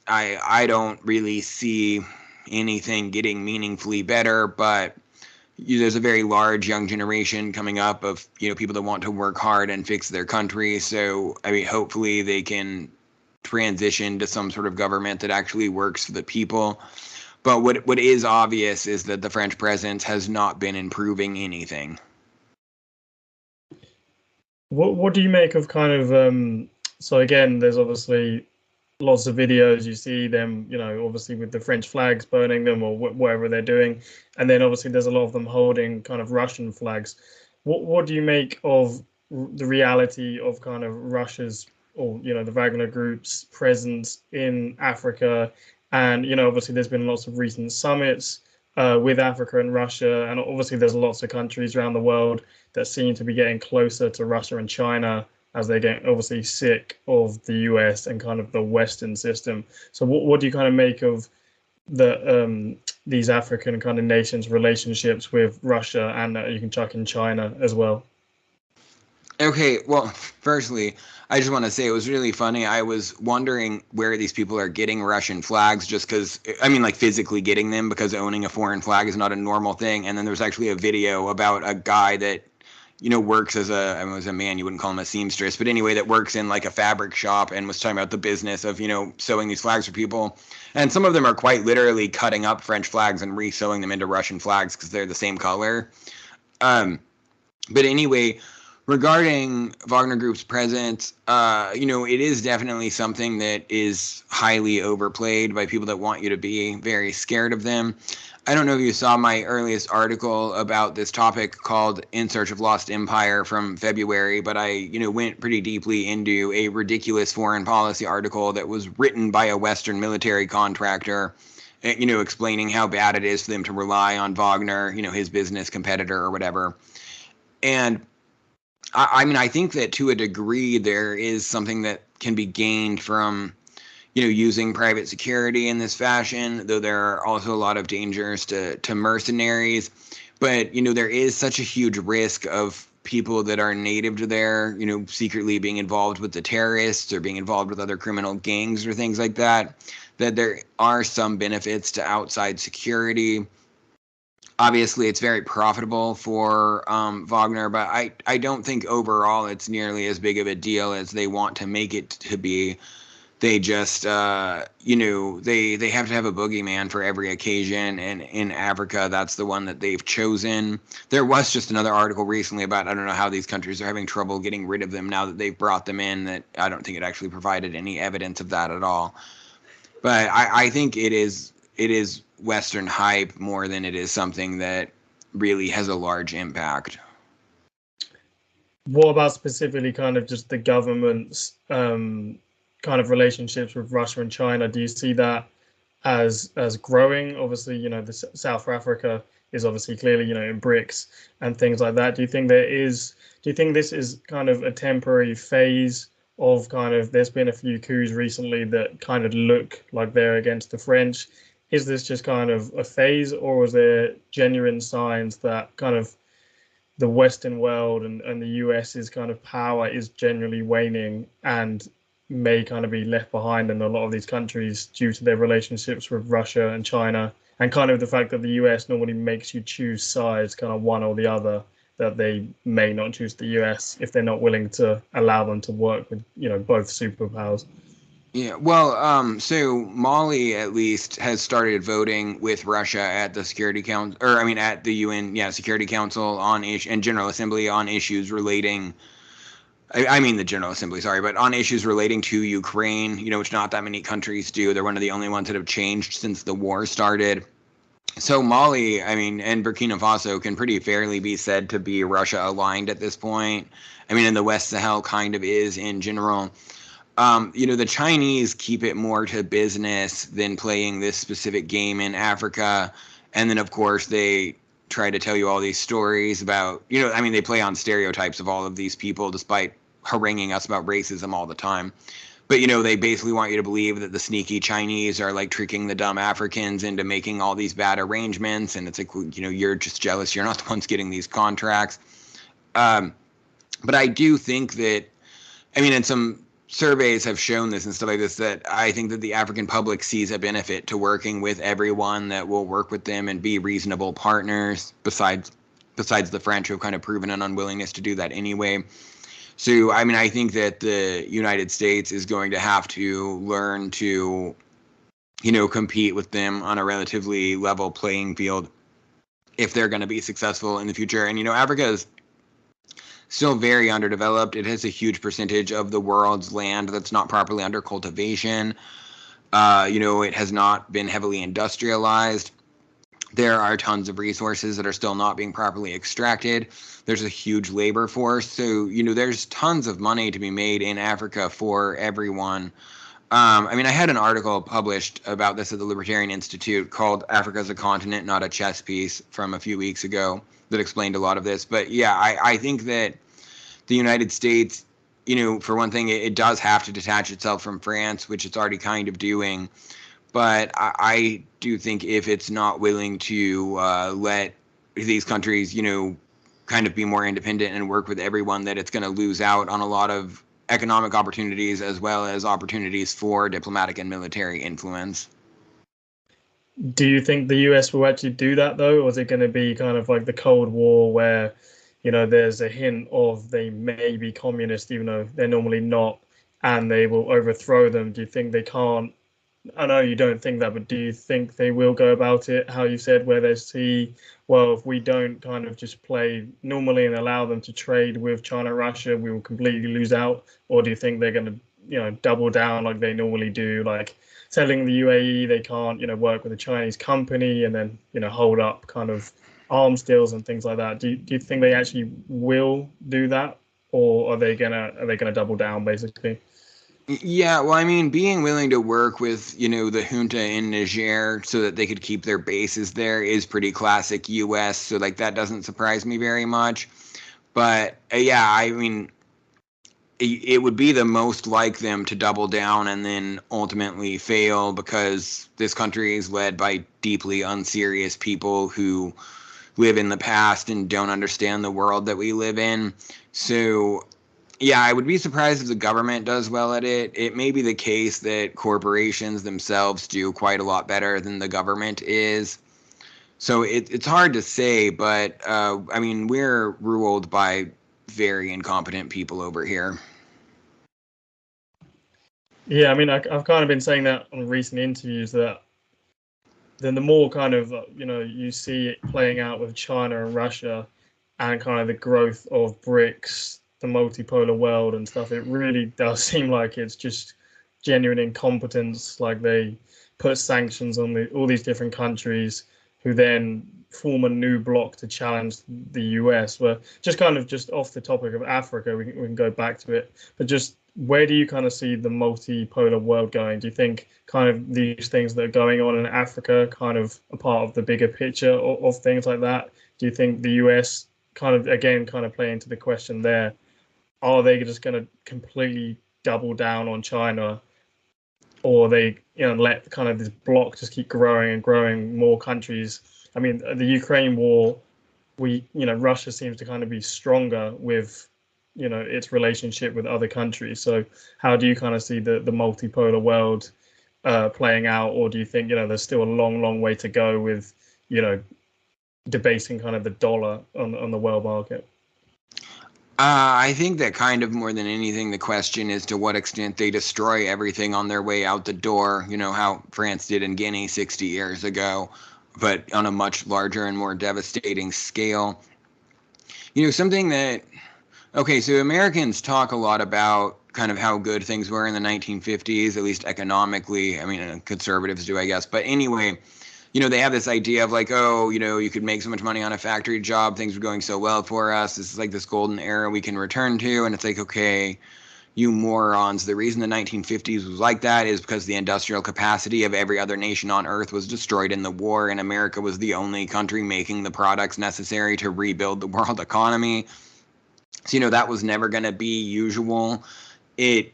I don't really see anything getting meaningfully better. But there's a very large young generation coming up of people that want to work hard and fix their country. So I mean, hopefully they can transition to some sort of government that actually works for the people. But what is obvious is that the French presence has not been improving anything. What do you make of kind of so again, there's obviously lots of videos you see them, obviously with the French flags, burning them or whatever they're doing, and then obviously there's a lot of them holding kind of Russian flags. What do you make of the reality of kind of Russia's or the Wagner Group's presence in Africa? And obviously there's been lots of recent summits with Africa and Russia, and obviously there's lots of countries around the world that seem to be getting closer to Russia and China as they're getting obviously sick of the US and kind of the Western system. So what do you kind of make of the these African kind of nations' relationships with Russia, and you can chuck in China as well? Okay, well, firstly, I just want to say it was really funny. I was wondering where these people are getting Russian flags, just because, I mean, like physically getting them, because owning a foreign flag is not a normal thing. And then there's actually a video about a guy that, works as a man, you wouldn't call him a seamstress, but anyway, that works in like a fabric shop and was talking about the business of, sewing these flags for people. And some of them are quite literally cutting up French flags and re-sewing them into Russian flags because they're the same color. But anyway, regarding Wagner Group's presence, it is definitely something that is highly overplayed by people that want you to be very scared of them. I don't know if you saw my earliest article about this topic called In Search of Lost Empire from February, but I, went pretty deeply into a ridiculous foreign policy article that was written by a Western military contractor, explaining how bad it is for them to rely on Wagner, his business competitor or whatever. And I mean, I think that to a degree there is something that can be gained from, using private security in this fashion, though there are also a lot of dangers to mercenaries. But, there is such a huge risk of people that are native to there, secretly being involved with the terrorists or being involved with other criminal gangs or things like that, that there are some benefits to outside security. Obviously, it's very profitable for Wagner, but I don't think overall it's nearly as big of a deal as they want to make it to be. They just, they have to have a boogeyman for every occasion, and in Africa, that's the one that they've chosen. There was just another article recently about, I don't know how these countries are having trouble getting rid of them now that they've brought them in, that I don't think it actually provided any evidence of that at all. But I think it is Western hype more than it is something that really has a large impact. What about specifically kind of just the government's kind of relationships with Russia and China? Do you see that as growing? Obviously, the South Africa is obviously clearly, in BRICS and things like that. Do you think this is kind of a temporary phase of kind of, there's been a few coups recently that kind of look like they're against the French? is this just kind of a phase, or is there genuine signs that kind of the Western world and the US's kind of power is generally waning and may kind of be left behind in a lot of these countries due to their relationships with Russia and China, and kind of the fact that the US normally makes you choose sides, kind of one or the other, that they may not choose the US if they're not willing to allow them to work with, both superpowers. Yeah, well, so Mali at least has started voting with Russia at the Security Council, or I mean, at the UN, Security Council on and General Assembly on issues relating. I mean the General Assembly, sorry, but on issues relating to Ukraine, which not that many countries do. They're one of the only ones that have changed since the war started. So Mali, I mean, and Burkina Faso can pretty fairly be said to be Russia aligned at this point. I mean, and the West Sahel kind of is in general. The Chinese keep it more to business than playing this specific game in Africa. And then, of course, they try to tell you all these stories about, they play on stereotypes of all of these people despite haranguing us about racism all the time. But, they basically want you to believe that the sneaky Chinese are like tricking the dumb Africans into making all these bad arrangements. And it's like, you're just jealous. You're not the ones getting these contracts. But I do think that, and some surveys have shown this and stuff like this, that I think that the African public sees a benefit to working with everyone that will work with them and be reasonable partners, besides the French, who have kind of proven an unwillingness to do that anyway. So, I think that the United States is going to have to learn to, compete with them on a relatively level playing field if they're going to be successful in the future. And, Africa is still very underdeveloped. It has a huge percentage of the world's land that's not properly under cultivation. It has not been heavily industrialized. There are tons of resources that are still not being properly extracted. There's a huge labor force. So, there's tons of money to be made in Africa for everyone. I had an article published about this at the Libertarian Institute called Africa as a Continent, Not a Chess Piece, from a few weeks ago that explained a lot of this. But yeah, I think that the United States, for one thing, it does have to detach itself from France, which it's already kind of doing. But I do think if it's not willing to let these countries, kind of be more independent and work with everyone, that it's going to lose out on a lot of economic opportunities as well as opportunities for diplomatic and military influence. Do you think the US will actually do that, though? Or is it going to be kind of like the Cold War where, there's a hint of they may be communist, even though they're normally not, and they will overthrow them? Do you think they can't? I know you don't think that, but do you think they will go about it, how you said, where they see, well, if we don't kind of just play normally and allow them to trade with China, Russia, we will completely lose out? Or do you think they're going to, double down like they normally do, like telling the UAE they can't, work with a Chinese company, and then, hold up kind of arms deals and things like that? Do you think they actually will do that, or are they gonna double down basically? Yeah, well, being willing to work with, the junta in Niger so that they could keep their bases there is pretty classic US. So, like, that doesn't surprise me very much. But, yeah, it would be the most like them to double down and then ultimately fail, because this country is led by deeply unserious people who live in the past and don't understand the world that we live in. So, yeah, I would be surprised if the government does well at it. It may be the case that corporations themselves do quite a lot better than the government is. So it's hard to say, but we're ruled by very incompetent people over here. Yeah, I've kind of been saying that on recent interviews, that then the more kind of, you see it playing out with China and Russia and kind of the growth of BRICS, the multipolar world and stuff, it really does seem like it's just genuine incompetence. Like, they put sanctions on all these different countries who then form a new bloc to challenge the US. But just off the topic of Africa, we can go back to it, but just where do you kind of see the multipolar world going? Do you think kind of these things that are going on in Africa kind of a part of the bigger picture of things like that? Do you think the US kind of play into the question there, are they just going to completely double down on China, or they let kind of this block just keep growing and growing, more countries. I mean, the Ukraine war, Russia seems to kind of be stronger with its relationship with other countries. So how do you kind of see the multipolar world playing out, or do you think there's still a long way to go with debasing kind of the dollar on the world market? I think that kind of more than anything, the question is to what extent they destroy everything on their way out the door. You know, how France did in Guinea 60 years ago, but on a much larger and more devastating scale. Something that, okay, so Americans talk a lot about kind of how good things were in the 1950s, at least economically. I mean, conservatives do, I guess. But anyway, they have this idea of like, oh, you could make so much money on a factory job. Things were going so well for us. This is like this golden era we can return to. And it's like, okay, you morons. The reason the 1950s was like that is because the industrial capacity of every other nation on earth was destroyed in the war. And America was the only country making the products necessary to rebuild the world economy. So, that was never going to be usual. It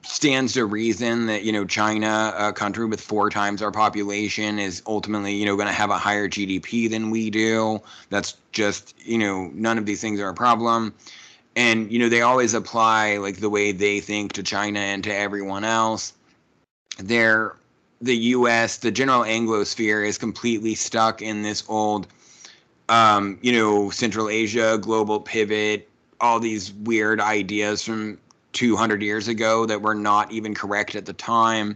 stands to reason that China, a country with 4 times our population, is ultimately going to have a higher GDP than we do. That's just none of these things are a problem. And they always apply like the way they think to China and to everyone else. The U.S., the general Anglosphere, is completely stuck in this old Central Asia global pivot, all these weird ideas from 200 years ago that were not even correct at the time.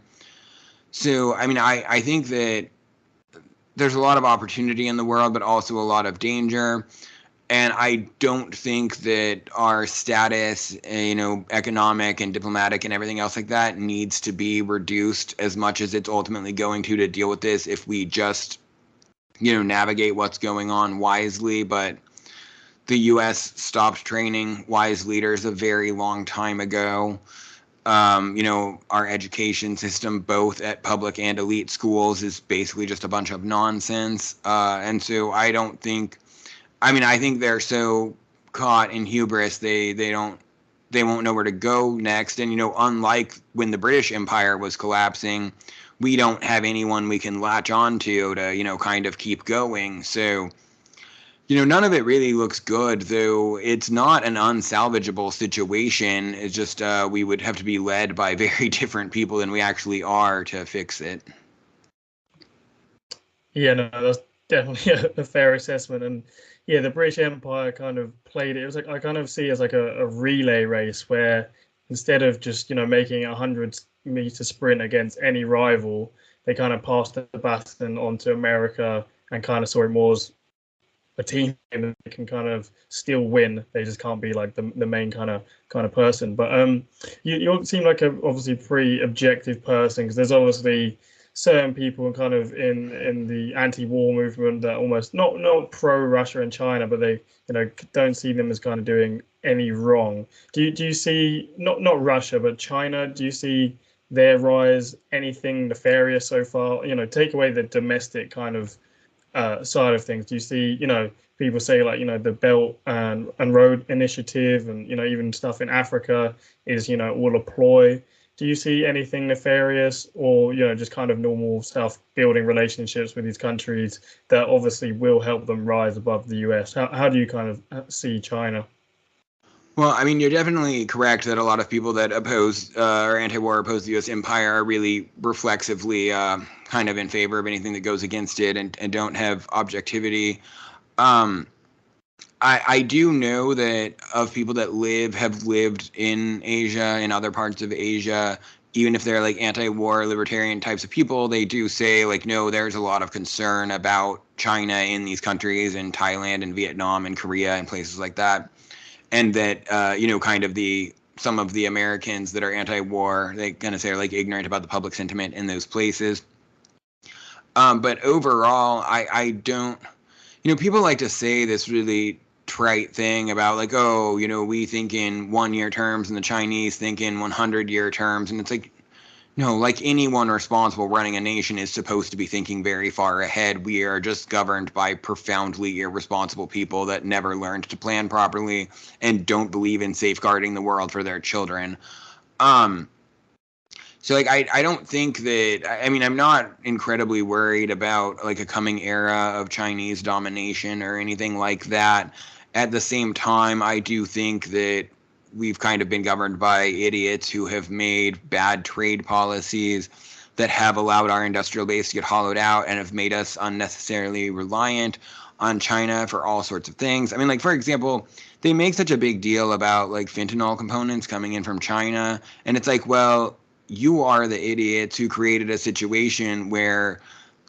So, I mean, I think that there's a lot of opportunity in the world, but also a lot of danger. And I don't think that our status, economic and diplomatic and everything else like that needs to be reduced as much as it's ultimately going to deal with this if we just, navigate what's going on wisely. But the U.S. stopped training wise leaders a very long time ago. Our education system, both at public and elite schools, is basically just a bunch of nonsense. And so I think they're so caught in hubris, they won't know where to go next. And, unlike when the British Empire was collapsing, we don't have anyone we can latch on to kind of keep going. So, none of it really looks good, though it's not an unsalvageable situation. It's just we would have to be led by very different people than we actually are to fix it. Yeah, no, that's definitely a fair assessment. And yeah, the British Empire kind of played it. It was like, I kind of see it as like a relay race where instead of just, making a 100-meter sprint against any rival, they kind of passed the baton on to America and kind of saw it more as a team that can kind of still win. They just can't be like the main kind of person. But you seem like a obviously pretty objective person, because there's obviously certain people kind of in the anti-war movement that almost not pro-Russia and China, but they don't see them as kind of doing any wrong. Do you see not Russia but China? Do you see their rise anything nefarious so far? Take away the domestic kind of side of things. Do you see people say like the Belt and Road Initiative and even stuff in Africa is all a ploy? Do you see anything nefarious, or just kind of normal stuff, building relationships with these countries that obviously will help them rise above the US? How do you kind of see China? Well, I mean, you're definitely correct that a lot of people that oppose or anti-war oppose the U.S. empire are really reflexively kind of in favor of anything that goes against it and don't have objectivity. I do know that of people that have lived in Asia, in other parts of Asia, even if they're like anti-war libertarian types of people, they do say like, no, there's a lot of concern about China in these countries, in Thailand and Vietnam and Korea and places like that. And that, kind of some of the Americans that are anti-war, they kind of say are like ignorant about the public sentiment in those places. But overall, I don't, people like to say this really trite thing about like, oh, we think in 1-year terms and the Chinese think in 100-year terms. And it's like, no, like anyone responsible running a nation is supposed to be thinking very far ahead. We are just governed by profoundly irresponsible people that never learned to plan properly and don't believe in safeguarding the world for their children. So like I don't think that I mean I'm not incredibly worried about like a coming era of Chinese domination or anything like that. At the same time, I do think that we've kind of been governed by idiots who have made bad trade policies that have allowed our industrial base to get hollowed out and have made us unnecessarily reliant on China for all sorts of things. I mean, like for example, they make such a big deal about like fentanyl components coming in from China, and it's like, well, you are the idiots who created a situation where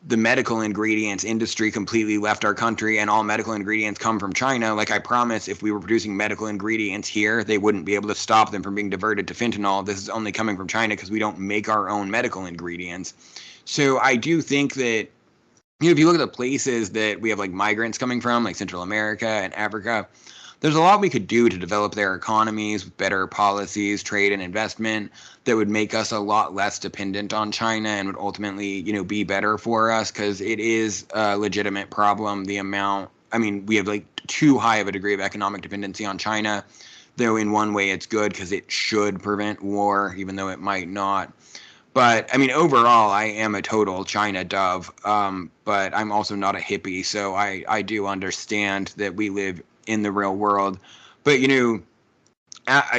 the medical ingredients industry completely left our country and all medical ingredients come from China. Like I promise, if we were producing medical ingredients here, they wouldn't be able to stop them from being diverted to fentanyl. This is only coming from China because we don't make our own medical ingredients. So I do think that, if you look at the places that we have like migrants coming from, like Central America and Africa, there's a lot we could do to develop their economies with better policies, trade and investment that would make us a lot less dependent on China and would ultimately, be better for us, because it is a legitimate problem. The amount, I mean, we have like too high of a degree of economic dependency on China, though in one way it's good because it should prevent war, even though it might not. But I mean, overall, I am a total China dove, but I'm also not a hippie, so I do understand that we live in the real world. But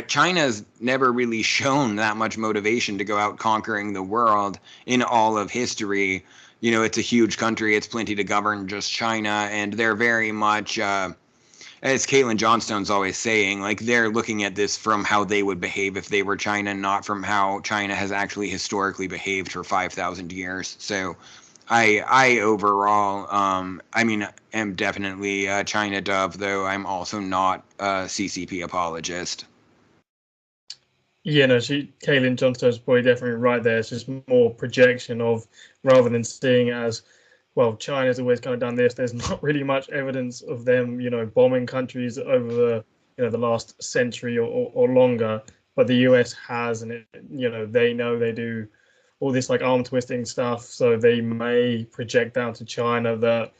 China's never really shown that much motivation to go out conquering the world in all of history. It's a huge country. It's plenty to govern just China, and they're very much, as Caitlin Johnstone's always saying, like they're looking at this from how they would behave if they were China, not from how China has actually historically behaved for 5,000 years. So I overall, am definitely a China dove, though I'm also not a CCP apologist. Yeah, no, Caitlin Johnstone's probably definitely right there. It's just more projection of, rather than seeing it as, well, China's always kind of done this. There's not really much evidence of them, bombing countries over the last century or longer. But the US has, and they know they do all this like arm twisting stuff. So they may project down to China that,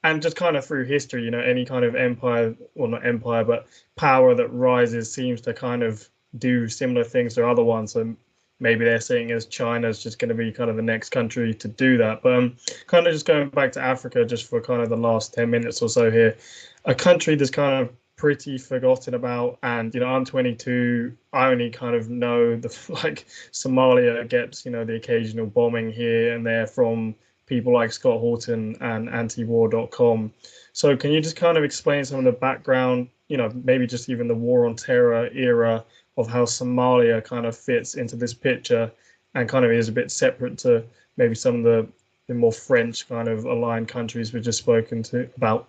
and just kind of through history, any kind of empire, well, not empire, but power that rises seems to kind of do similar things to other ones. So maybe they're seeing as China's just going to be kind of the next country to do that. But kind of just going back to Africa just for kind of the last 10 minutes or so here, a country that's kind of pretty forgotten about. And, I'm 22. I only kind of know like Somalia gets, the occasional bombing here and there from people like Scott Horton and antiwar.com. So can you just kind of explain some of the background, maybe just even the war on terror era of how Somalia kind of fits into this picture and kind of is a bit separate to maybe some of the more French kind of aligned countries we've just spoken to about?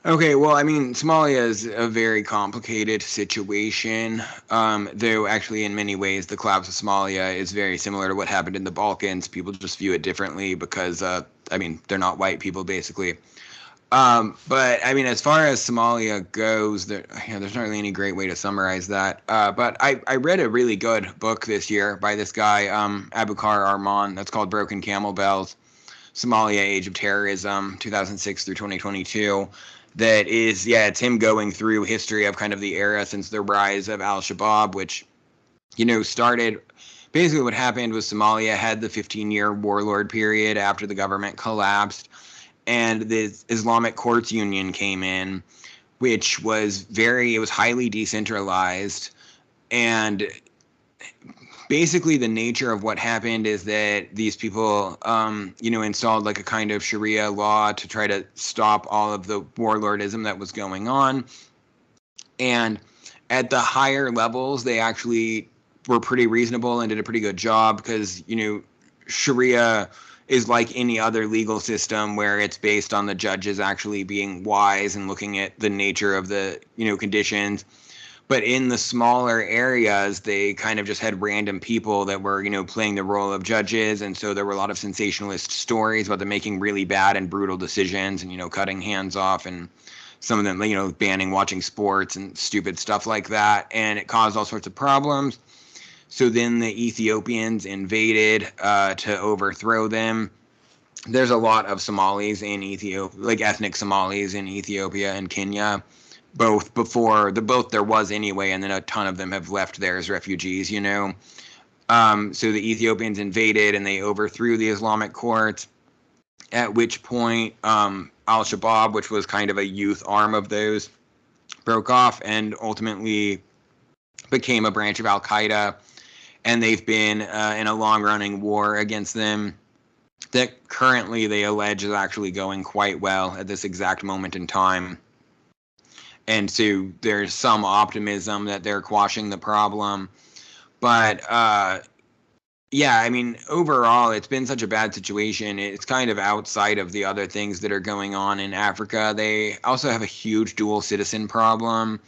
Okay, well, I mean, Somalia is a very complicated situation, though actually in many ways the collapse of Somalia is very similar to what happened in the Balkans. People just view it differently because, they're not white people, basically. But I mean, as far as Somalia goes, there's not really any great way to summarize that. But I read a really good book this year by this guy, Abukar Arman, that's called Broken Camel Bells, Somalia Age of Terrorism, 2006 through 2022. That is, it's him going through history of kind of the era since the rise of al-Shabaab, which, started. Basically what happened was Somalia had the 15-year warlord period after the government collapsed, and the Islamic Courts Union came in, which was it was highly decentralized. And basically the nature of what happened is that these people, installed like a kind of Sharia law to try to stop all of the warlordism that was going on. And at the higher levels, they actually were pretty reasonable and did a pretty good job because, Sharia is like any other legal system where it's based on the judges actually being wise and looking at the nature of the, conditions. But in the smaller areas, they kind of just had random people that were, playing the role of judges. And so there were a lot of sensationalist stories about them making really bad and brutal decisions and, cutting hands off, and some of them, banning watching sports and stupid stuff like that. And it caused all sorts of problems. So then the Ethiopians invaded to overthrow them. There's a lot of Somalis in Ethiopia, like ethnic Somalis in Ethiopia and Kenya. Both there was anyway, and then a ton of them have left there as refugees, So the Ethiopians invaded and they overthrew the Islamic court, at which point Al-Shabaab, which was kind of a youth arm of those, broke off and ultimately became a branch of Al-Qaeda. And they've been in a long-running war against them that currently they allege is actually going quite well at this exact moment in time. And so there's some optimism that they're quashing the problem. But yeah, I mean, overall, it's been such a bad situation. It's kind of outside of the other things that are going on in Africa. They also have a huge dual citizen problem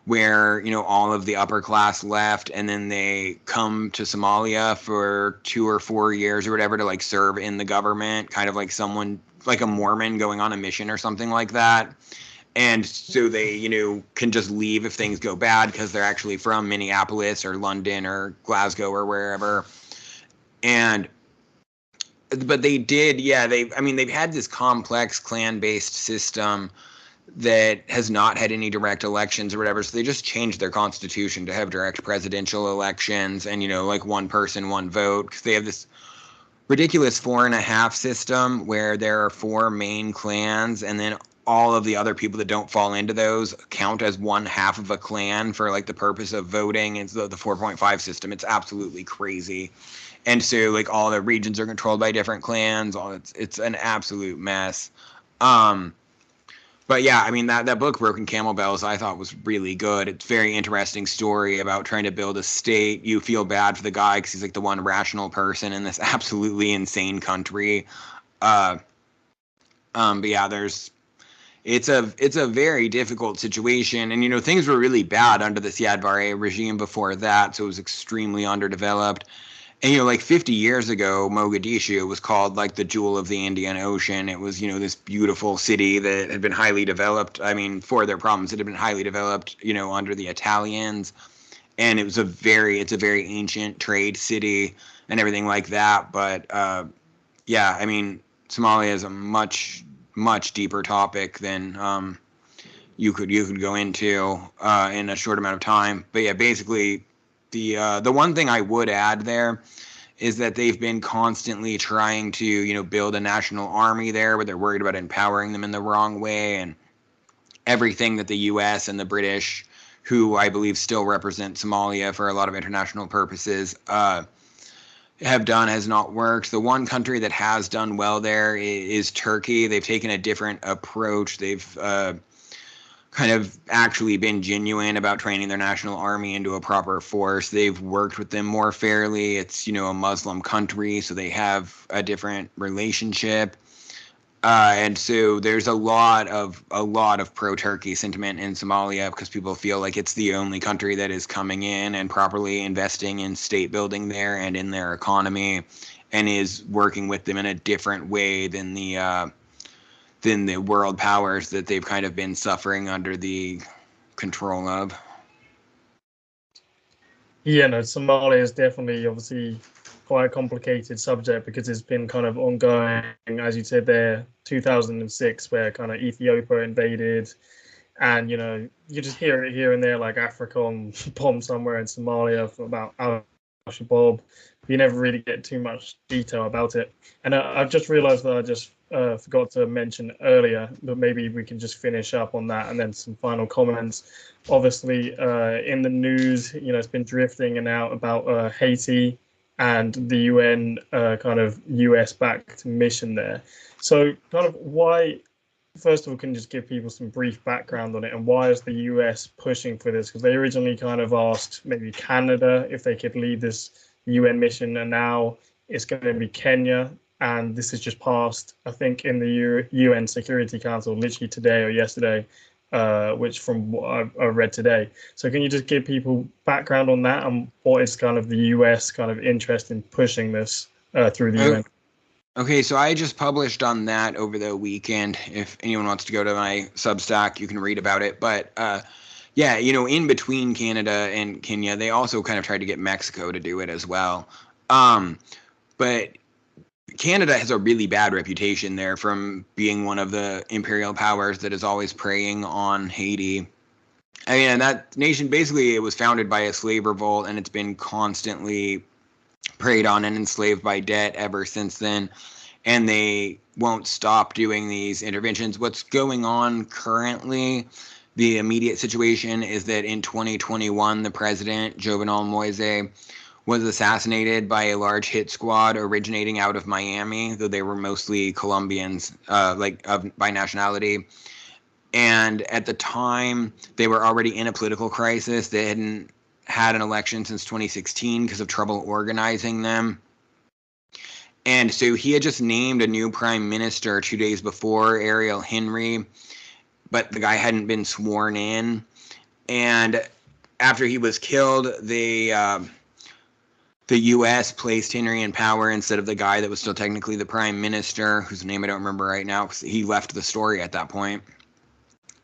where, you know, all of the upper class left and then they come to Somalia for 2 or 4 years or whatever to like serve in the government, kind of like someone like a Mormon going on a mission or something like that. And so they, you know, can just leave if things go bad because they're actually from Minneapolis or London or Glasgow or wherever. But they did, yeah, they've had this complex clan-based system that has not had any direct elections or whatever. So they just changed their constitution to have direct presidential elections and, you know, like one person, one vote. Because they have this ridiculous 4.5 system where there are 4 main clans and then all of the other people that don't fall into those count as 1/2 of a clan for like the purpose of voting. It's the 4.5 system. It's absolutely crazy. And so like all the regions are controlled by different clans. It's an absolute mess. But yeah, I mean, that book, Broken Camel Bells, I thought was really good. It's a very interesting story about trying to build a state. You feel bad for the guy because he's like the one rational person in this absolutely insane country. But yeah, it's a very difficult situation. And, you know, things were really bad under the Siad Barre regime before that. So it was extremely underdeveloped. And, you know, like 50 years ago, Mogadishu was called like the jewel of the Indian Ocean. It was, you know, this beautiful city that had been highly developed. I mean, for their problems, it had been highly developed, you know, under the Italians. And it's a very ancient trade city and everything like that. But yeah, I mean, Somalia is a much deeper topic than you could go into in a short amount of time. But yeah, basically, the one thing I would add there is that they've been constantly trying to, you know, build a national army there, but they're worried about empowering them in the wrong way, and everything that the U.S. and the British, who I believe still represent Somalia for a lot of international purposes, have done has not worked. The one country that has done well there is Turkey. They've taken a different approach. They've kind of actually been genuine about training their national army into a proper force. They've worked with them more fairly. It's, you know, a Muslim country, so they have a different relationship. And so there's a lot of pro-Turkey sentiment in Somalia because people feel like it's the only country that is coming in and properly investing in state building there and in their economy, and is working with them in a different way than the world powers that they've kind of been suffering under the control of. Yeah, no, Somalia is definitely obviously quite a complicated subject because it's been kind of ongoing, as you said there, 2006, where kind of Ethiopia invaded, and, you know, you just hear it here and there, like African bomb somewhere in Somalia about Al-Shabaab. You never really get too much detail about it. And I've just realized that I just forgot to mention earlier, but maybe we can just finish up on that and then some final comments. Obviously, in the news, you know, it's been drifting and out about Haiti and the UN kind of US-backed mission there. So kind of why, first of all, can you just give people some brief background on it, and why is the US pushing for this? Because they originally kind of asked maybe Canada if they could lead this UN mission, and now it's going to be Kenya. And this has just passed, I think, in the UN Security Council literally today or yesterday, which from what I read today. So can you just give people background on that and what is kind of the US kind of interest in pushing this through the UN? Okay, so I just published on that over the weekend. If anyone wants to go to my Substack, you can read about it. But yeah, you know, in between Canada and Kenya, they also kind of tried to get Mexico to do it as well. But Canada has a really bad reputation there from being one of the imperial powers that is always preying on Haiti. I mean, and that nation, basically, it was founded by a slave revolt, and it's been constantly preyed on and enslaved by debt ever since then. And they won't stop doing these interventions. What's going on currently, the immediate situation is that in 2021, the president, Jovenel Moise, was assassinated by a large hit squad originating out of Miami, though they were mostly Colombians, by nationality. And at the time, they were already in a political crisis. They hadn't had an election since 2016 because of trouble organizing them. And so he had just named a new prime minister 2 days before, Ariel Henry, but the guy hadn't been sworn in. And after he was killed, the U.S. placed Henry in power instead of the guy that was still technically the prime minister, whose name I don't remember right now because he left the story at that point.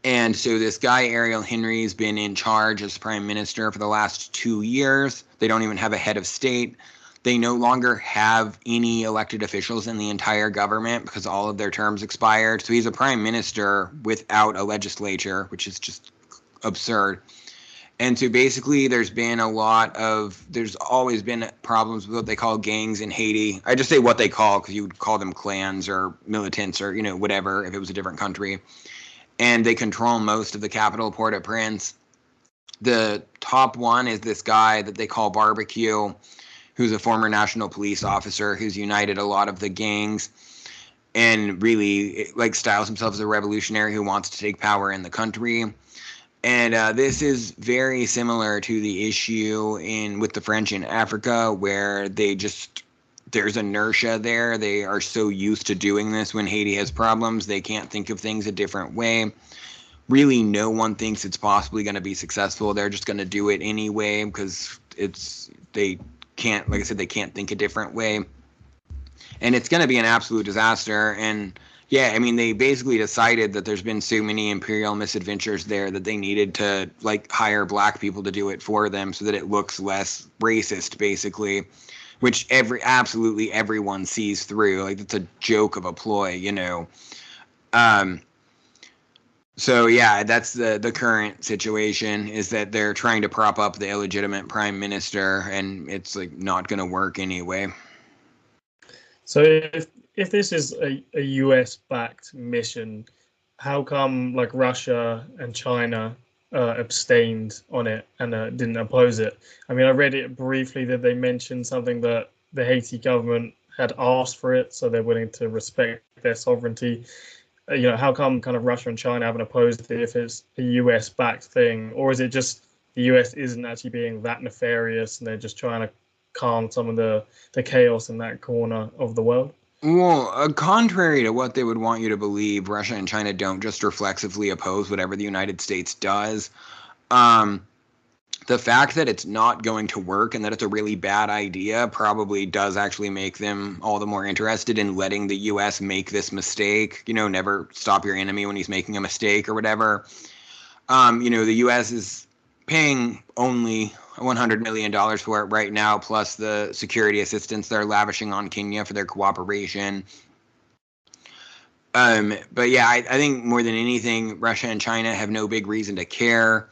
And so this guy, Ariel Henry, has been in charge as prime minister for the last 2 years. They don't even have a head of state. They no longer have any elected officials in the entire government because all of their terms expired. So he's a prime minister without a legislature, which is just absurd. And so basically there's always been problems with what they call gangs in Haiti. I just say what they call because you would call them clans or militants or, whatever if it was a different country. And they control most of the capital, Port-au-Prince. The top one is this guy that they call Barbecue, who's a former national police officer who's united a lot of the gangs and really styles himself as a revolutionary who wants to take power in the country. And this is very similar to the issue with the French in Africa, where there's inertia there. They are so used to doing this when Haiti has problems. They can't think of things a different way. Really, no one thinks it's possibly going to be successful. They're just going to do it anyway because they can't, like I said, they can't think a different way. And it's going to be an absolute disaster. And yeah, I mean, they basically decided that there's been so many imperial misadventures there that they needed to hire black people to do it for them so that it looks less racist, basically. Which absolutely everyone sees through. It's a joke of a ploy, So yeah, that's the current situation, is that they're trying to prop up the illegitimate prime minister, and it's not going to work anyway. So if this is a US-backed mission, how come Russia and China abstained on it and didn't oppose it? I mean, I read it briefly that they mentioned something that the Haiti government had asked for it, so they're willing to respect their sovereignty. How come kind of Russia and China haven't opposed it if it's a US-backed thing? Or is it just the US isn't actually being that nefarious and they're just trying to calm some of the chaos in that corner of the world? Well, contrary to what they would want you to believe, Russia and China don't just reflexively oppose whatever the United States does. The fact that it's not going to work and that it's a really bad idea probably does actually make them all the more interested in letting the U.S. make this mistake. Never stop your enemy when he's making a mistake or whatever. The U.S. is paying only $100 million for it right now, plus the security assistance they're lavishing on Kenya for their cooperation. But yeah, I think more than anything, Russia and China have no big reason to care.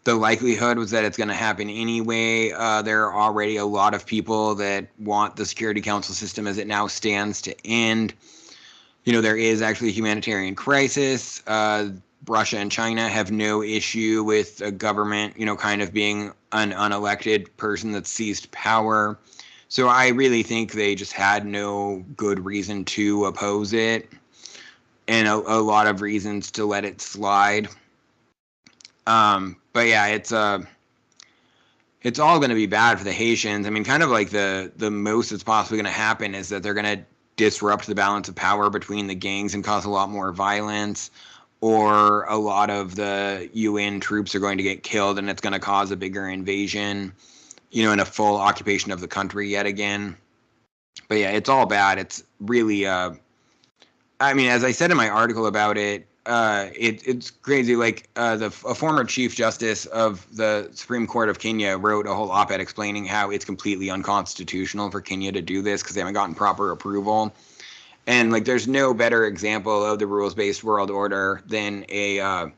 The likelihood was that it's going to happen anyway. There are already a lot of people that want the Security Council system as it now stands to end. There is actually a humanitarian crisis. Russia and China have no issue with a government, kind of being an unelected person that seized power. So I really think they just had no good reason to oppose it, and a lot of reasons to let it slide. But yeah, it's all going to be bad for the Haitians. I mean, kind of the most that's possibly going to happen is that they're going to disrupt the balance of power between the gangs and cause a lot more violence, or a lot of the UN troops are going to get killed and it's going to cause a bigger invasion, and a full occupation of the country yet again. But yeah, it's all bad. It's really, I mean, as I said in my article about it, it's crazy. A former Chief Justice of the Supreme Court of Kenya wrote a whole op-ed explaining how it's completely unconstitutional for Kenya to do this because they haven't gotten proper approval. And there's no better example of the rules-based world order than a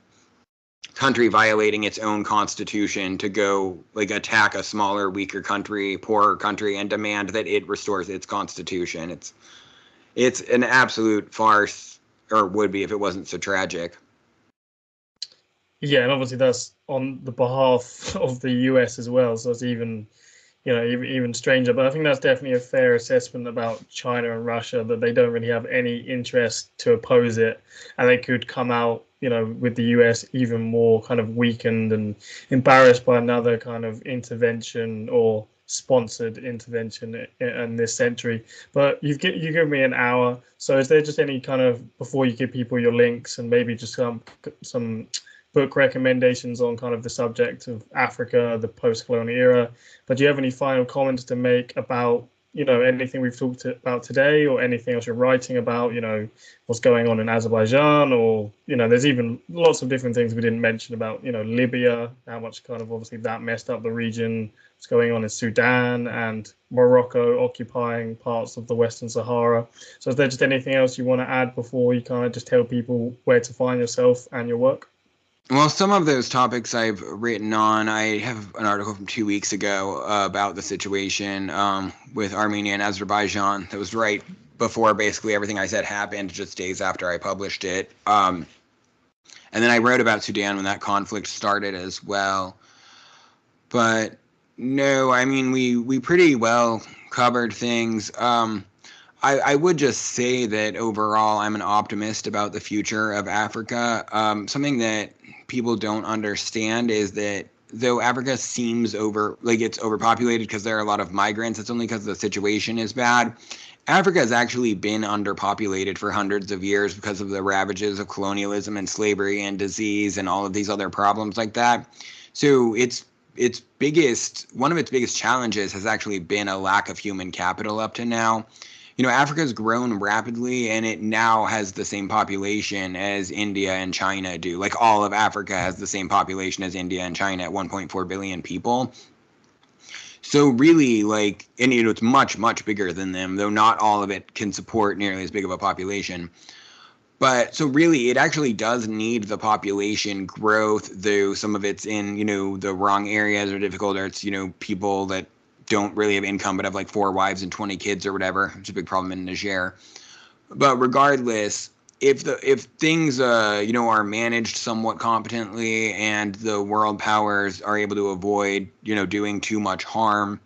country violating its own constitution to go like attack a smaller, weaker country, poorer country, and demand that it restores its constitution. It's an absolute farce, or would be if it wasn't so tragic. Yeah, and obviously that's on the behalf of the US as well, so it's even, even stranger. But I think that's definitely a fair assessment about China and Russia, that they don't really have any interest to oppose it, and they could come out, with the US even more kind of weakened and embarrassed by another kind of intervention or sponsored intervention in this century. But you give me an hour, so is there just any kind of, before you give people your links and maybe just some book recommendations on kind of the subject of Africa, the post-colonial era. But do you have any final comments to make about, anything we've talked about today, or anything else you're writing about, what's going on in Azerbaijan, or, there's even lots of different things we didn't mention about, Libya, how much kind of obviously that messed up the region, what's going on in Sudan and Morocco occupying parts of the Western Sahara. So is there just anything else you want to add before you kind of just tell people where to find yourself and your work? Well, some of those topics I've written on. I have an article from 2 weeks ago about the situation with Armenia and Azerbaijan that was right before basically everything I said happened, just days after I published it. And then I wrote about Sudan when that conflict started as well. But no, I mean, we pretty well covered things. I would just say that overall, I'm an optimist about the future of Africa. Something that people don't understand is that though Africa seems it's overpopulated because there are a lot of migrants, it's only because the situation is bad. Africa has actually been underpopulated for hundreds of years because of the ravages of colonialism and slavery and disease and all of these other problems like that. So one of its biggest challenges has actually been a lack of human capital up to now. Africa's grown rapidly, and it now has the same population as India and China do. Like, all of Africa has the same population as India and China at 1.4 billion people. So really, and it's much, much bigger than them, though not all of it can support nearly as big of a population. But so really, it actually does need the population growth, though some of it's in, the wrong areas or difficult, or it's, people that don't really have income but have like 4 wives and 20 kids or whatever, which is a big problem in Niger. But regardless, if things are managed somewhat competently and the world powers are able to avoid doing too much harm,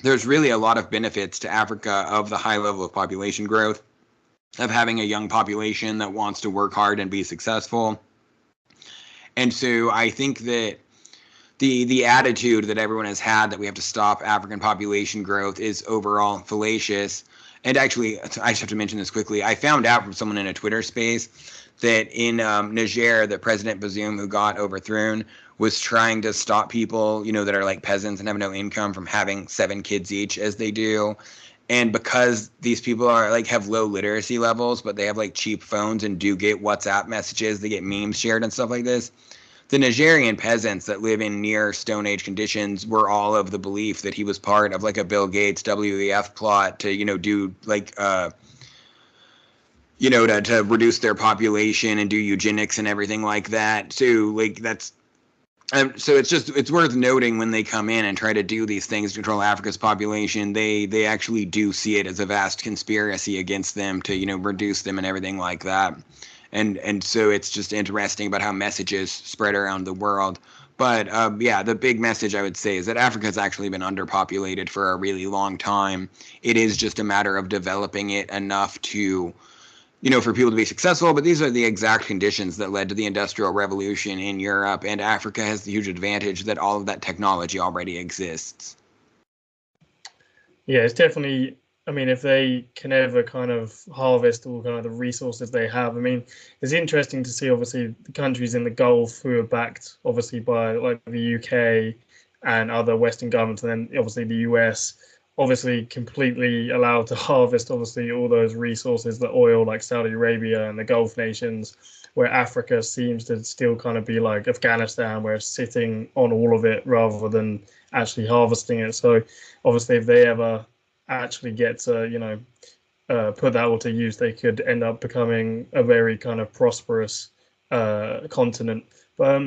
there's really a lot of benefits to Africa of the high level of population growth, of having a young population that wants to work hard and be successful. And so I think that the attitude that everyone has had that we have to stop African population growth is overall fallacious. And actually, I just have to mention this quickly. I found out from someone in a Twitter space that in Niger, that President Bazoum, who got overthrown, was trying to stop people, that are like peasants and have no income, from having 7 kids each, as they do. And because these people are have low literacy levels, but they have cheap phones and do get WhatsApp messages, they get memes shared and stuff like this. The Nigerian peasants that live in near Stone Age conditions were all of the belief that he was part of a Bill Gates WEF plot to, do to reduce their population and do eugenics and everything like that. So that's so it's worth noting when they come in and try to do these things to control Africa's population, they actually do see it as a vast conspiracy against them to, reduce them and everything like that. And so it's just interesting about how messages spread around the world. But the big message I would say is that Africa has actually been underpopulated for a really long time. It is just a matter of developing it enough to, for people to be successful. But these are the exact conditions that led to the Industrial Revolution in Europe. And Africa has the huge advantage that all of that technology already exists. Yeah, it's definitely, if they can ever kind of harvest all kind of the resources they have, it's interesting to see, obviously, the countries in the Gulf who are backed, obviously, by the UK and other Western governments, and then obviously the US, obviously completely allowed to harvest, obviously, all those resources, the oil, like Saudi Arabia and the Gulf nations, where Africa seems to still kind of be like Afghanistan, where it's sitting on all of it rather than actually harvesting it. So obviously, if they ever actually get to, put that all to use, they could end up becoming a very kind of prosperous continent. But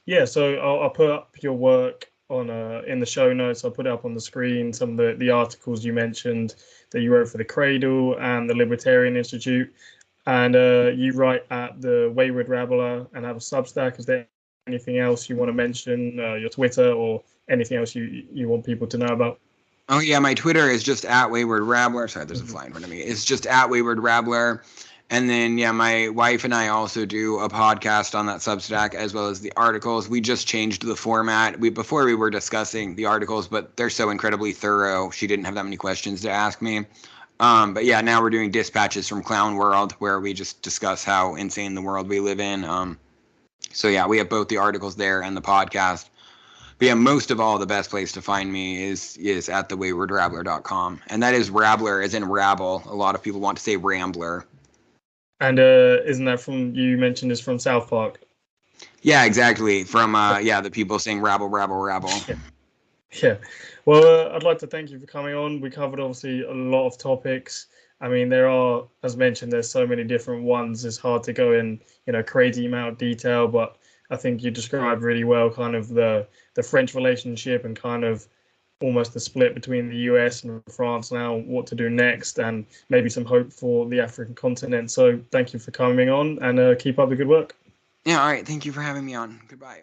Yeah, so I'll put up your work on in the show notes. I'll put it up on the screen. Some of the articles you mentioned that you wrote for the Cradle and the Libertarian Institute, and you write at the Wayward Rabbler and have a Substack. Is there anything else you want to mention? Your Twitter or anything else you want people to know about? Oh yeah, my Twitter is just at Wayward Rabbler. Sorry, there's a fly in front of me. It's just at Wayward Rabbler. And then yeah, my wife and I also do a podcast on that Substack as well as the articles. We just changed the format. Before we were discussing the articles, but they're so incredibly thorough. She didn't have that many questions to ask me. But yeah, now we're doing dispatches from Clown World, where we just discuss how insane the world we live in. So yeah, we have both the articles there and the podcast. But yeah, most of all, the best place to find me is at thewaywardrabbler.com. And that is Rabbler as in rabble. A lot of people want to say Rambler. And isn't that from, you mentioned is from South Park? Yeah, exactly. From the people saying rabble, rabble, rabble. Yeah. Well, I'd like to thank you for coming on. We covered obviously a lot of topics. I mean, there are, as mentioned, there's so many different ones. It's hard to go in, crazy amount of detail, but I think you described really well kind of the French relationship and kind of almost the split between the US and France now, what to do next, and maybe some hope for the African continent. So thank you for coming on, and keep up the good work. Yeah, all right. Thank you for having me on. Goodbye.